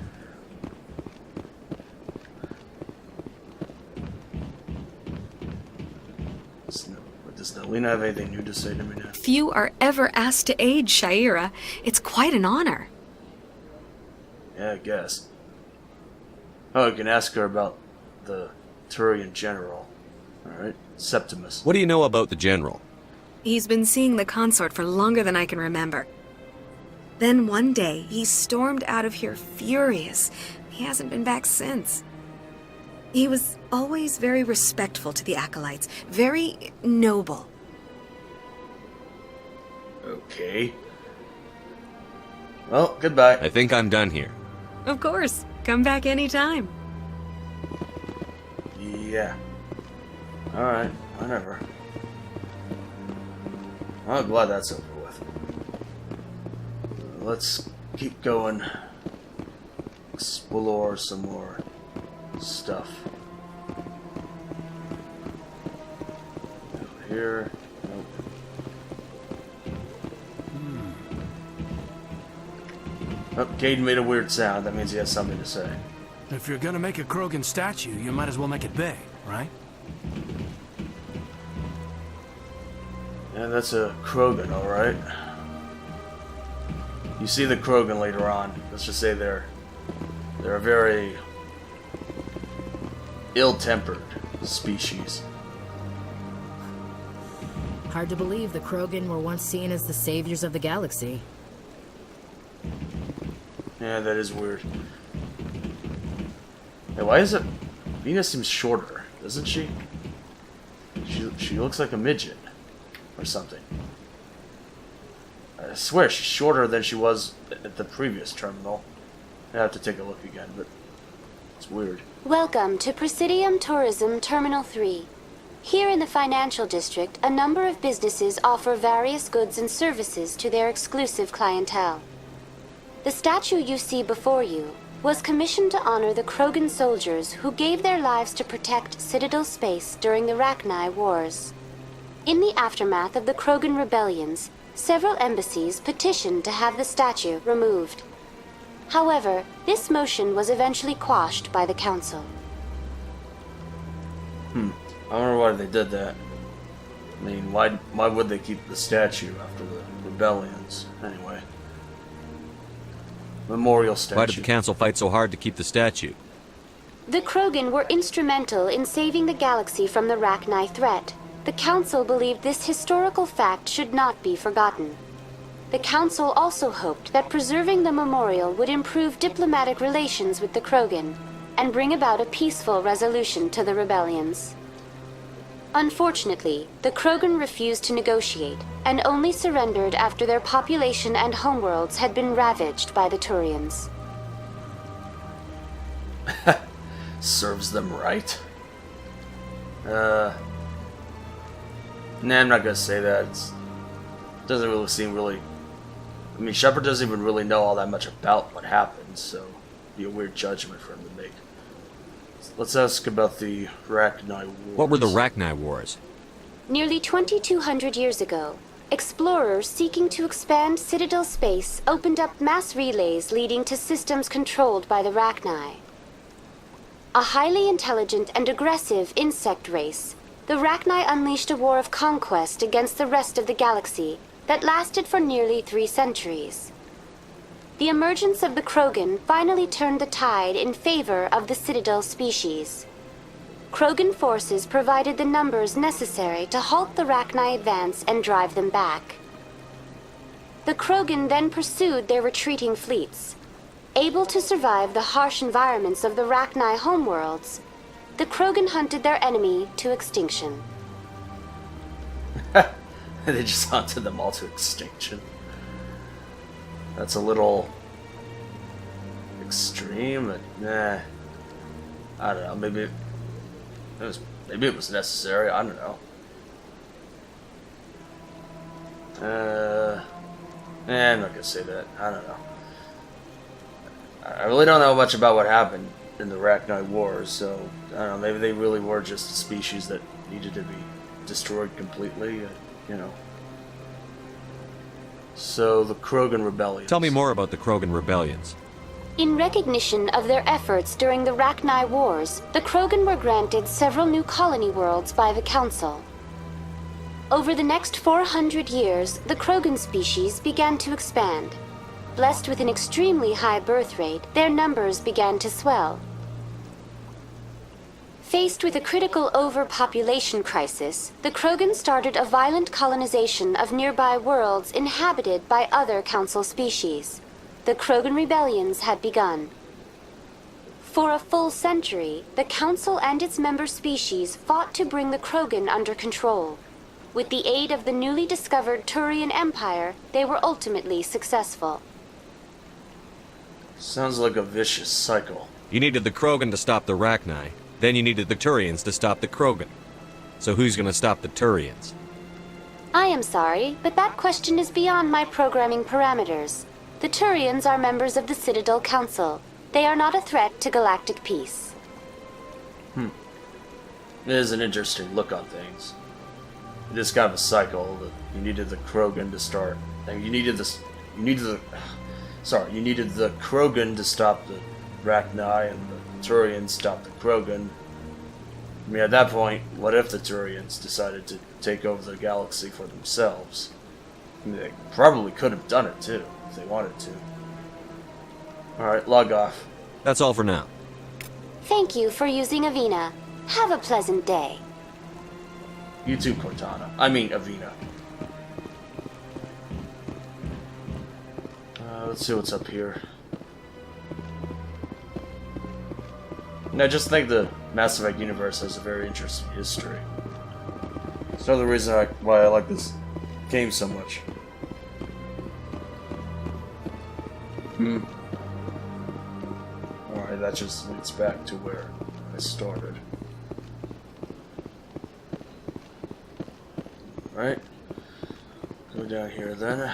S1: Does Nelina have anything new to say to me now?
S16: Few are ever asked to aid Shai'ra. It's quite an honor.
S1: Yeah, I guess. Oh, I can ask her about the Turian general. Alright, Septimus.
S21: What do you know about the general?
S16: He's been seeing the consort for longer than I can remember. Then one day, he stormed out of here furious. He hasn't been back since. He was always very respectful to the acolytes, very noble.
S1: Okay. Well, goodbye.
S21: I think I'm done here.
S16: Of course. Come back anytime.
S1: Yeah. Alright, whatever. I'm glad that's over with. Let's keep going. Explore some more stuff. Over here. Nope. Oh, Caden made a weird sound. That means he has something to say.
S12: If you're gonna make a Krogan statue, you might as well make it big, right?
S1: Yeah, that's a Krogan, alright. You see the Krogan later on. Let's just say they're a very ill-tempered species.
S8: Hard to believe the Krogan were once seen as the saviors of the galaxy.
S1: Yeah, that is weird. Hey, why is it... Avina seems shorter, doesn't she? She looks like a midget. Or something. I swear she's shorter than she was at the previous terminal. I have to take a look again, but it's weird.
S2: Welcome to Presidium Tourism Terminal 3. Here in the financial district, a number of businesses offer various goods and services to their exclusive clientele. The statue you see before you was commissioned to honor the Krogan soldiers who gave their lives to protect Citadel space during the Rachni Wars. In the aftermath of the Krogan rebellions, several embassies petitioned to have the statue removed. However, this motion was eventually quashed by the Council.
S1: I wonder why they did that. I mean, why would they keep the statue after the rebellions, anyway? Memorial statue.
S21: Why did the Council fight so hard to keep the statue?
S2: The Krogan were instrumental in saving the galaxy from the Rachni threat. The Council believed this historical fact should not be forgotten. The Council also hoped that preserving the memorial would improve diplomatic relations with the Krogan and bring about a peaceful resolution to the rebellions. Unfortunately, the Krogan refused to negotiate and only surrendered after their population and homeworlds had been ravaged by the Turians.
S1: Serves them right. Nah, I'm not gonna say that. It doesn't really seem really... I mean, Shepard doesn't even really know all that much about what happened, so it'd be a weird judgment for him to make. Let's ask about the Rachni Wars.
S21: What were the Rachni Wars?
S2: Nearly 2,200 years ago, explorers seeking to expand Citadel space opened up mass relays leading to systems controlled by the Rachni. A highly intelligent and aggressive insect race, the Rachni unleashed a war of conquest against the rest of the galaxy that lasted for nearly 3 centuries. The emergence of the Krogan finally turned the tide in favor of the Citadel species. Krogan forces provided the numbers necessary to halt the Rachni advance and drive them back. The Krogan then pursued their retreating fleets. Able to survive the harsh environments of the Rachni homeworlds, the Krogan hunted their enemy to extinction.
S1: They just hunted them all to extinction. That's a little extreme, but nah. I don't know. Maybe it was necessary. I don't know. I'm not gonna say that. I don't know. I really don't know much about what happened in the Rachni Wars, so I don't know. Maybe they really were just a species that needed to be destroyed completely. You know. So the Krogan Rebellion.
S21: Tell me more about the Krogan rebellions.
S2: In recognition of their efforts during the Rachni Wars, the Krogan were granted several new colony worlds by the Council. Over the next 400 years, the Krogan species began to expand. Blessed with an extremely high birth rate, their numbers began to swell. Faced with a critical overpopulation crisis, the Krogan started a violent colonization of nearby worlds inhabited by other Council species. The Krogan rebellions had begun. For a full century, the Council and its member species fought to bring the Krogan under control. With the aid of the newly discovered Turian Empire, they were ultimately successful.
S1: Sounds like a vicious cycle.
S21: You needed the Krogan to stop the Rachni, then you needed the Turians to stop the Krogan. So who's gonna stop the Turians?
S2: I am sorry, but that question is beyond my programming parameters. The Turians are members of the Citadel Council. They are not a threat to galactic peace.
S1: It is an interesting look on things. It is kind of a cycle that you needed the Krogan to start. And you needed the Krogan to stop the Rachni, and the Turians stop the Krogan. I mean, at that point, what if the Turians decided to take over the galaxy for themselves? I mean, they probably could have done it too, if they wanted to. Alright, log off.
S21: That's all for now.
S2: Thank you for using Avina. Have a pleasant day.
S1: You too, Cortana. I mean, Avina. Let's see what's up here. And I just think the Mass Effect universe has a very interesting history. It's another reason why I like this game so much. Alright, that just leads back to where I started. Right? Go down here then.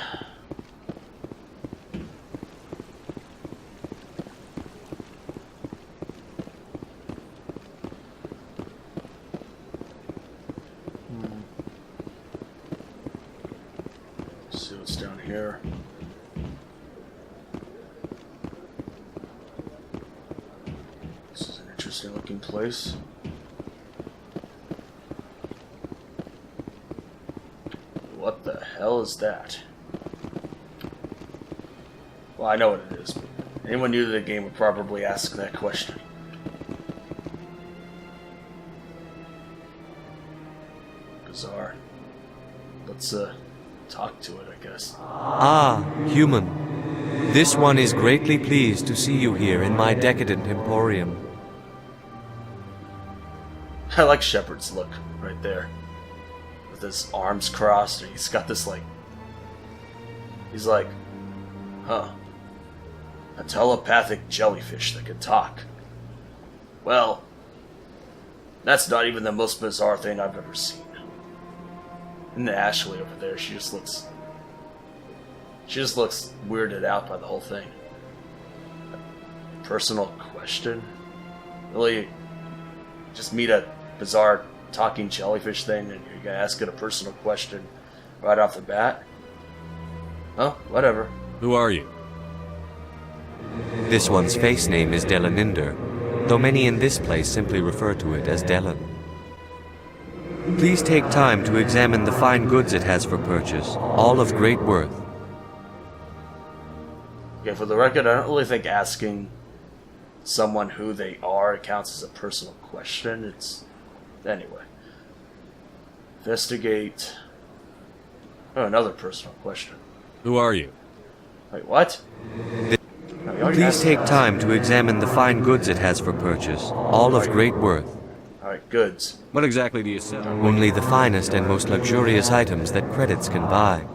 S1: See what's down here. This is an interesting looking place. What the hell is that? Well, I know what it is, but anyone new to the game would probably ask that question. Bizarre. Let's, talk to it, I guess.
S5: Ah, human. This one is greatly pleased to see you here in my decadent emporium.
S1: I like Shepard's look right there. With his arms crossed, and he's got this, like... He's like... Huh. A telepathic jellyfish that can talk. Well... That's not even the most bizarre thing I've ever seen. And Ashley over there, she just looks weirded out by the whole thing. Personal question? Really? Just meet a bizarre talking jellyfish thing and you're gonna ask it a personal question right off the bat? Oh, whatever.
S21: Who are you?
S5: This one's face name is Delaninder, though many in this place simply refer to it as Delan. Please take time to examine the fine goods it has for purchase, all of great worth.
S1: Okay, for the record, I don't really think asking someone who they are counts as a personal question. It's... Anyway. Investigate... Oh, another personal question.
S21: Who are you?
S1: Wait, what?
S5: Please take time to examine the fine goods it has for purchase, all of great worth.
S1: Alright, goods.
S21: What exactly do you sell?
S5: Only the finest and most luxurious items that credits can buy.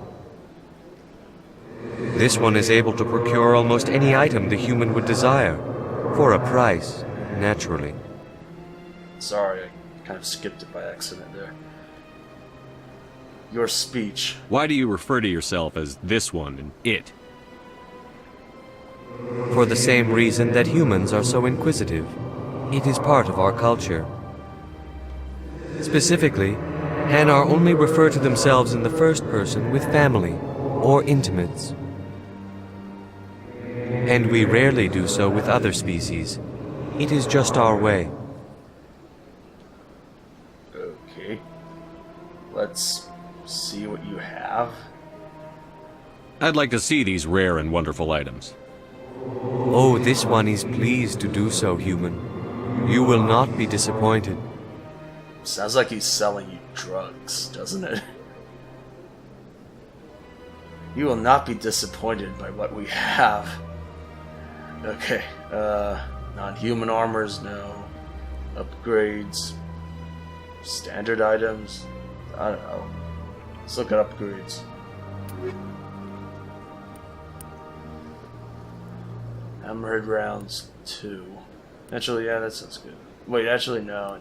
S5: This one is able to procure almost any item the human would desire, for a price, naturally.
S1: Sorry, I kind of skipped it by accident there. your speech.
S4: Why do you refer to yourself as this one and it?
S5: For the same reason that humans are so inquisitive. It is part of our culture. Specifically, Hanar only refer to themselves in the first person with family or intimates. And we rarely do so with other species. It is just our way.
S1: Okay. Let's see what you have.
S4: I'd like to see these rare and wonderful items.
S5: Oh, this one is pleased to do so, human. You will not be disappointed.
S1: Sounds like he's selling you drugs, doesn't it? You will not be disappointed by what we have. Okay, non-human armors, no. Upgrades. Standard items. I don't know. Let's look at upgrades. Hammerhead rounds 2. Actually, yeah, that sounds good. Wait, actually, no.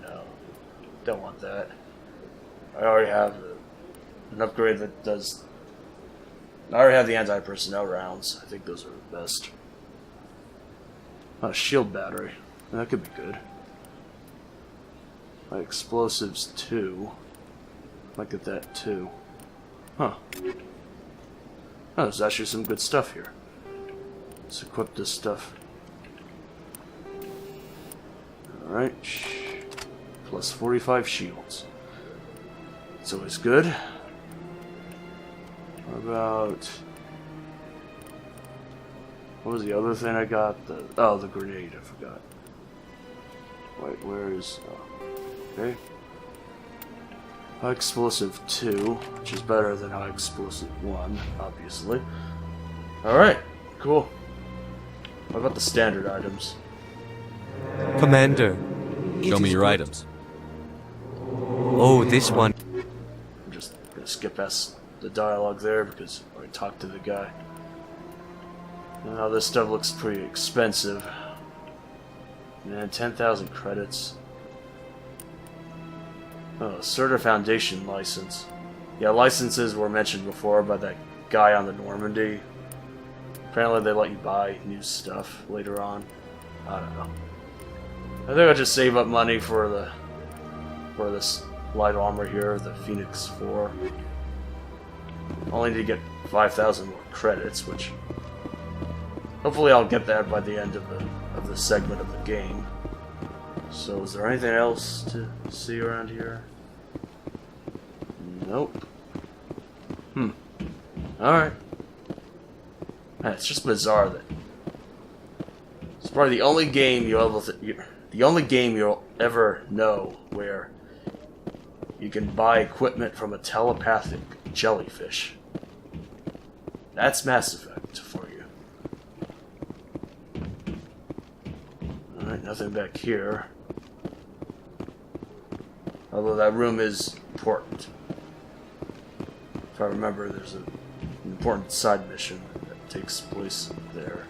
S1: Don't want that. I already have an upgrade that does... I already have the anti-personnel rounds. I think those are the best. Oh, shield battery. That could be good. Explosives 2. Might get that too. Huh. Oh, there's actually some good stuff here. Let's equip this stuff. Alright. Plus 45 shields. It's always good. What about... What was the other thing I got? The grenade, I forgot. Wait, where is... Oh, okay. High explosive 2, which is better than high explosive 1, obviously. Alright, cool. What about the standard items?
S5: Commander.
S4: Show me your items.
S5: Oh, this one.
S1: I'm just gonna skip past the dialogue there because I already talked to the guy. Now this stuff looks pretty expensive. Man, 10,000 credits. Oh, Certa Foundation license. Yeah, licenses were mentioned before by that guy on the Normandy. Apparently they let you buy new stuff later on. I don't know. I think I'll just save up money for this light armor here, the Phoenix 4. Only need to get 5,000 more credits, which hopefully I'll get that by the end of the segment of the game. So is there anything else to see around here? Nope. Alright. It's just bizarre that it's probably the only game you'll ever know where you can buy equipment from a telepathic jellyfish. That's Mass Effect for you. Alright, nothing back here. Although that room is important. If I remember, there's an important side mission that takes place there.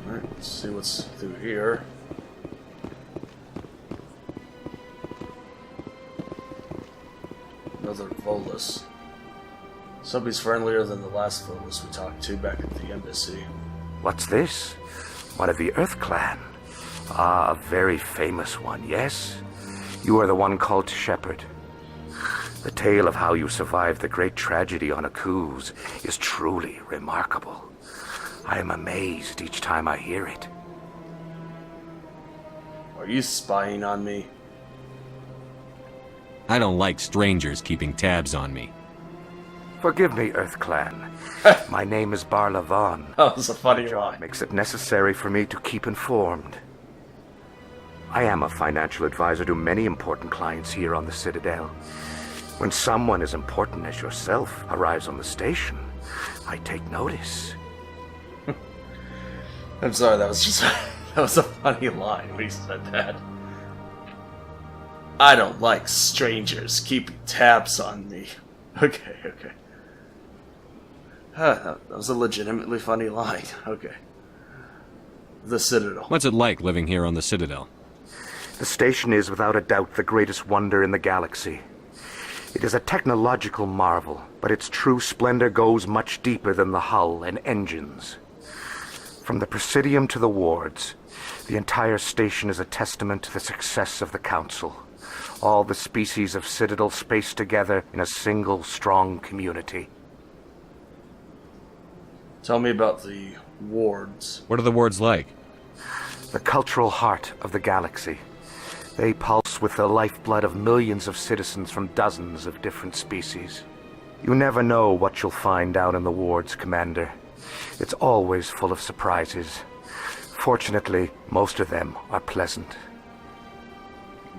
S1: Alright, let's see what's through here. Another volus. Somebody's friendlier than the last volus we talked to back at the embassy.
S7: What's this? One of the Earth Clan. Ah, a very famous one, yes? You are the one called Shepard. The tale of how you survived the great tragedy on Akuz is truly remarkable. I am amazed each time I hear it.
S1: Are you spying on me?
S4: I don't like strangers keeping tabs on me.
S7: Forgive me, Earth Clan. My name is Barla Vaughn.
S1: That was a funny line.
S7: Makes it necessary for me to keep informed. I am a financial advisor to many important clients here on the Citadel. When someone as important as yourself arrives on the station, I take notice.
S1: I'm sorry, that was a funny line when he said that. I don't like strangers keeping tabs on me. Okay. That was a legitimately funny line. Okay. The Citadel.
S4: What's it like living here on the Citadel?
S7: The station is without a doubt the greatest wonder in the galaxy. It is a technological marvel, but its true splendor goes much deeper than the hull and engines. From the Presidium to the wards, the entire station is a testament to the success of the Council. All the species of Citadel spaced together in a single strong community.
S1: Tell me about the wards.
S21: What are the wards like?
S7: The cultural heart of the galaxy. They pulse with the lifeblood of millions of citizens from dozens of different species. You never know what you'll find out in the wards, Commander. It's always full of surprises. Fortunately, most of them are pleasant.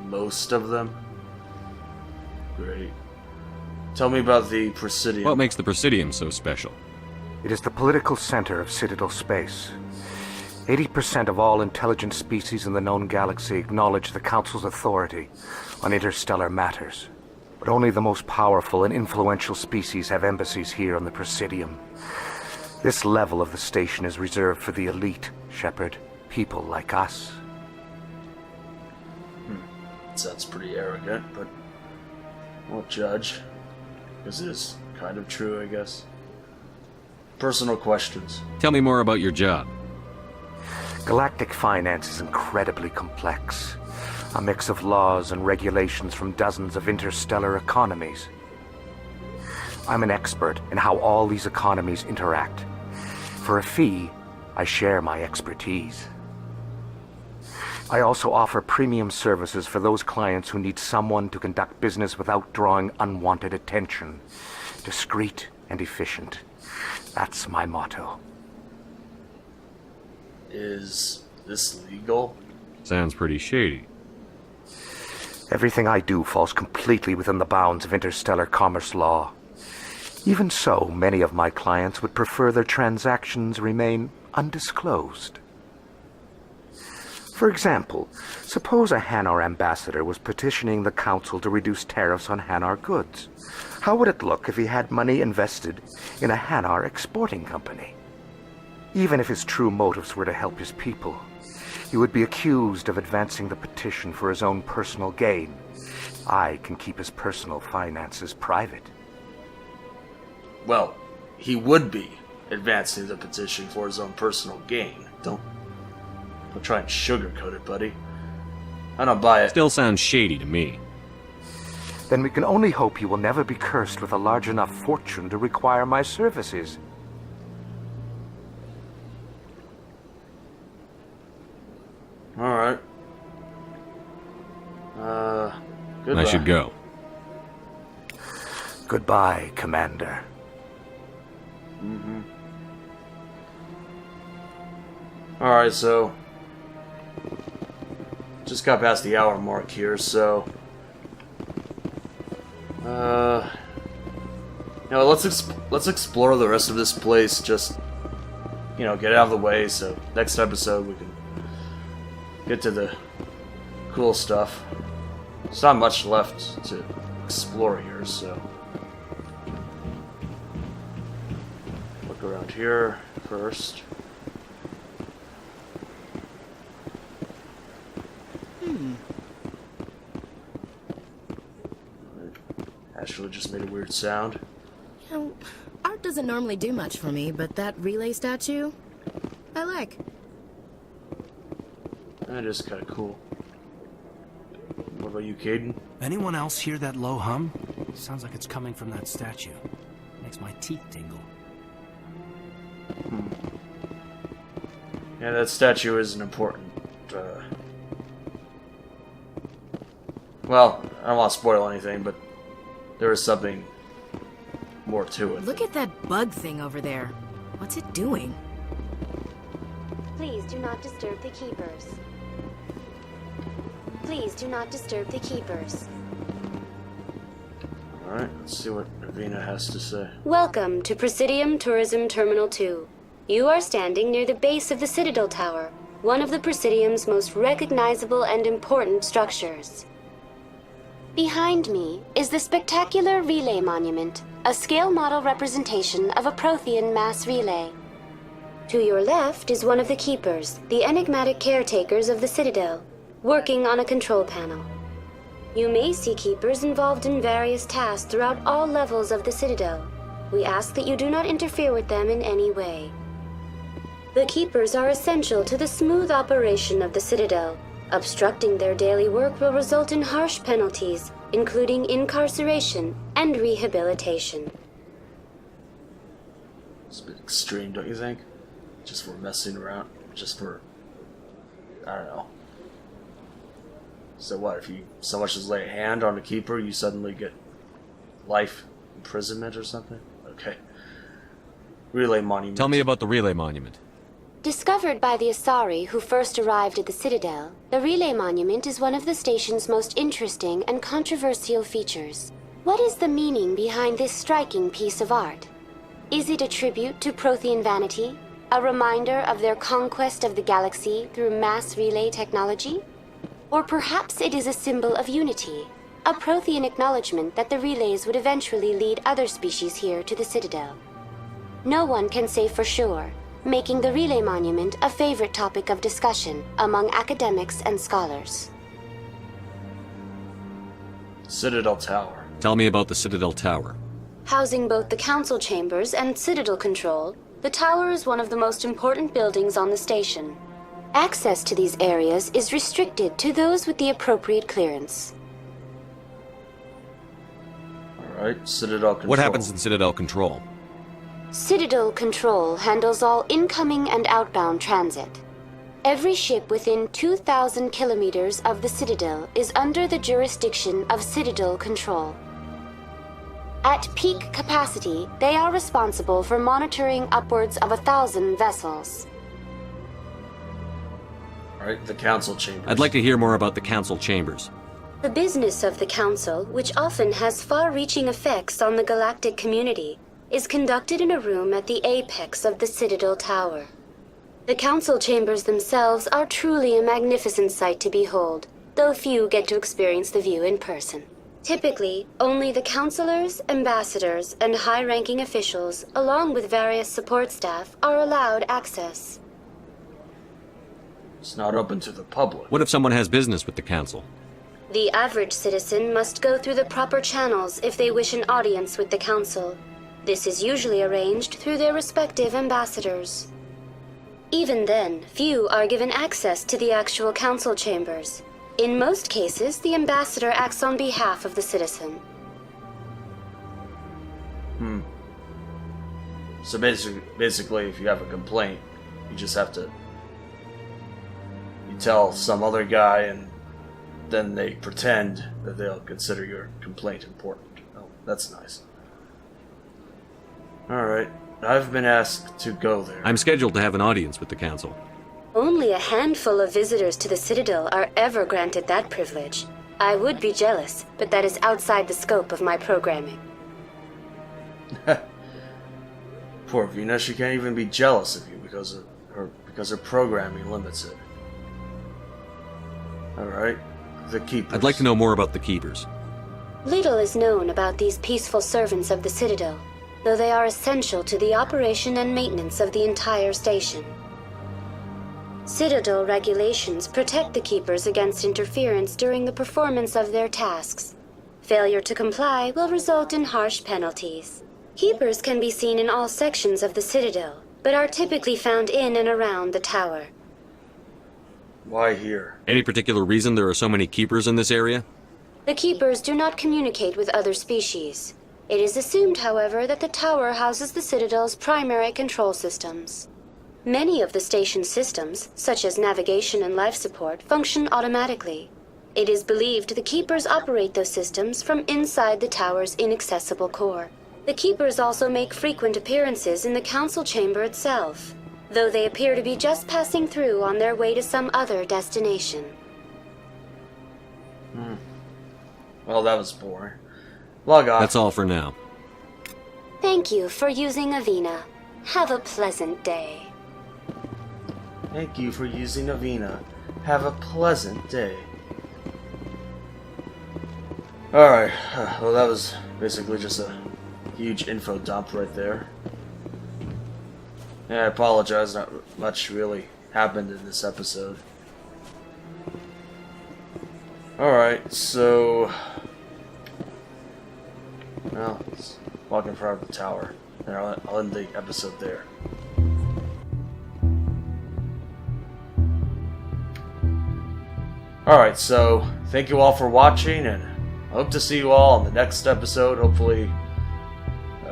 S1: Most of them? Great. Tell me about the Presidium.
S21: What makes the Presidium so special?
S7: It is the political center of Citadel space. 80% of all intelligent species in the known galaxy acknowledge the Council's authority on interstellar matters. But only the most powerful and influential species have embassies here on the Presidium. This level of the station is reserved for the elite, Shepard. People like us.
S1: Sounds pretty arrogant, but I won't judge. Because it is kind of true, I guess. Personal questions.
S21: Tell me more about your job.
S7: Galactic finance is incredibly complex. A mix of laws and regulations from dozens of interstellar economies. I'm an expert in how all these economies interact. For a fee, I share my expertise. I also offer premium services for those clients who need someone to conduct business without drawing unwanted attention. Discreet and efficient. That's my motto.
S1: Is this legal?
S21: Sounds pretty shady.
S7: Everything I do falls completely within the bounds of interstellar commerce law. Even so, many of my clients would prefer their transactions remain undisclosed. For example, suppose a Hanar ambassador was petitioning the Council to reduce tariffs on Hanar goods. How would it look if he had money invested in a Hanar exporting company? Even if his true motives were to help his people, he would be accused of advancing the petition for his own personal gain. I can keep his personal finances private.
S1: Well, he would be advancing the petition for his own personal gain. Don't try and sugarcoat it, buddy. I don't buy it.
S21: Still sounds shady to me.
S7: Then we can only hope he will never be cursed with a large enough fortune to require my services.
S1: Alright. Goodbye.
S21: I should go.
S7: Goodbye, Commander.
S1: Alright, so just got past the hour mark here, so let's explore the rest of this place. Just get it out of the way, so next episode we can get to the cool stuff. There's not much left to explore here, so look around here first. Ashley just made a weird sound.
S8: You know, art doesn't normally do much for me, but that relay statue, I like.
S1: That is kind of cool. What about you, Caden?
S12: Anyone else hear that low hum? Sounds like it's coming from that statue. Makes my teeth tingle.
S1: Yeah, that statue is an important, well, I don't want to spoil anything, but there is something more to it.
S8: Look at that bug thing over there. What's it doing?
S2: Please do not disturb the keepers. Please do not disturb the keepers.
S1: Alright, let's see what Avina has to say.
S2: Welcome to Presidium Tourism Terminal 2. You are standing near the base of the Citadel Tower, one of the Presidium's most recognizable and important structures. Behind me is the spectacular Relay Monument, a scale model representation of a Prothean mass relay. To your left is one of the Keepers, the enigmatic caretakers of the Citadel. working on a control panel. You may see Keepers involved in various tasks throughout all levels of the Citadel. We ask that you do not interfere with them in any way. The Keepers are essential to the smooth operation of the Citadel. Obstructing their daily work will result in harsh penalties, including incarceration and rehabilitation.
S1: It's a bit extreme, don't you think? Just for messing around, just for, I don't know. So what, if you so much as lay a hand on a Keeper, you suddenly get life imprisonment or something? Okay. Relay Monument.
S21: Tell me about the Relay Monument.
S2: Discovered by the Asari who first arrived at the Citadel, the Relay Monument is one of the station's most interesting and controversial features. What is the meaning behind this striking piece of art? Is it a tribute to Prothean vanity? A reminder of their conquest of the galaxy through mass relay technology? Or perhaps it is a symbol of unity, a Prothean acknowledgement that the relays would eventually lead other species here to the Citadel. No one can say for sure, making the Relay Monument a favorite topic of discussion among academics and scholars.
S1: Citadel Tower.
S21: Tell me about the Citadel Tower.
S2: Housing both the council chambers and Citadel control, the tower is one of the most important buildings on the station. Access to these areas is restricted to those with the appropriate clearance.
S1: Alright, Citadel Control.
S21: What happens in Citadel Control?
S2: Citadel Control handles all incoming and outbound transit. Every ship within 2,000 kilometers of the Citadel is under the jurisdiction of Citadel Control. At peak capacity, they are responsible for monitoring upwards of 1,000 vessels.
S1: Alright, the Council Chambers.
S21: I'd like to hear more about the Council Chambers.
S2: The business of the Council, which often has far-reaching effects on the galactic community, is conducted in a room at the apex of the Citadel Tower. The Council Chambers themselves are truly a magnificent sight to behold, though few get to experience the view in person. Typically, only the councilors, ambassadors, and high-ranking officials, along with various support staff, are allowed access.
S1: It's not open to the public.
S21: What if someone has business with the Council?
S2: The average citizen must go through the proper channels if they wish an audience with the Council. This is usually arranged through their respective ambassadors. Even then, few are given access to the actual council chambers. In most cases, the ambassador acts on behalf of the citizen.
S1: So basically, if you have a complaint, you just have to... You tell some other guy, and then they pretend that they'll consider your complaint important. Oh, that's nice. Alright, I've been asked to go there.
S21: I'm scheduled to have an audience with the Council.
S2: Only a handful of visitors to the Citadel are ever granted that privilege. I would be jealous, but that is outside the scope of my programming.
S1: Poor Avina, she can't even be jealous of you because her programming limits it. Alright, the Keepers.
S21: I'd like to know more about the Keepers.
S2: Little is known about these peaceful servants of the Citadel, though they are essential to the operation and maintenance of the entire station. Citadel regulations protect the Keepers against interference during the performance of their tasks. Failure to comply will result in harsh penalties. Keepers can be seen in all sections of the Citadel, but are typically found in and around the tower.
S1: Why here?
S21: Any particular reason there are so many Keepers in this area?
S2: The Keepers do not communicate with other species. It is assumed, however, that the tower houses the Citadel's primary control systems. Many of the station's systems, such as navigation and life support, function automatically. It is believed the Keepers operate those systems from inside the tower's inaccessible core. The Keepers also make frequent appearances in the council chamber itself, though they appear to be just passing through on their way to some other destination.
S1: Well, that was boring. Log off.
S21: That's all for now.
S2: Thank you for using Avina. Have a pleasant day.
S1: Thank you for using Avina. Have a pleasant day. Alright, well that was basically just a huge info dump right there. Yeah, I apologize, not much really happened in this episode. Alright, so... Well, let's walk in front of the tower. And I'll end the episode there. Alright, so thank you all for watching, and I hope to see you all on the next episode. Hopefully,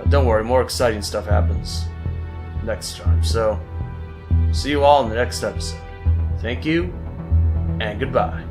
S1: don't worry, more exciting stuff happens next time. So, see you all in the next episode. Thank you, and goodbye.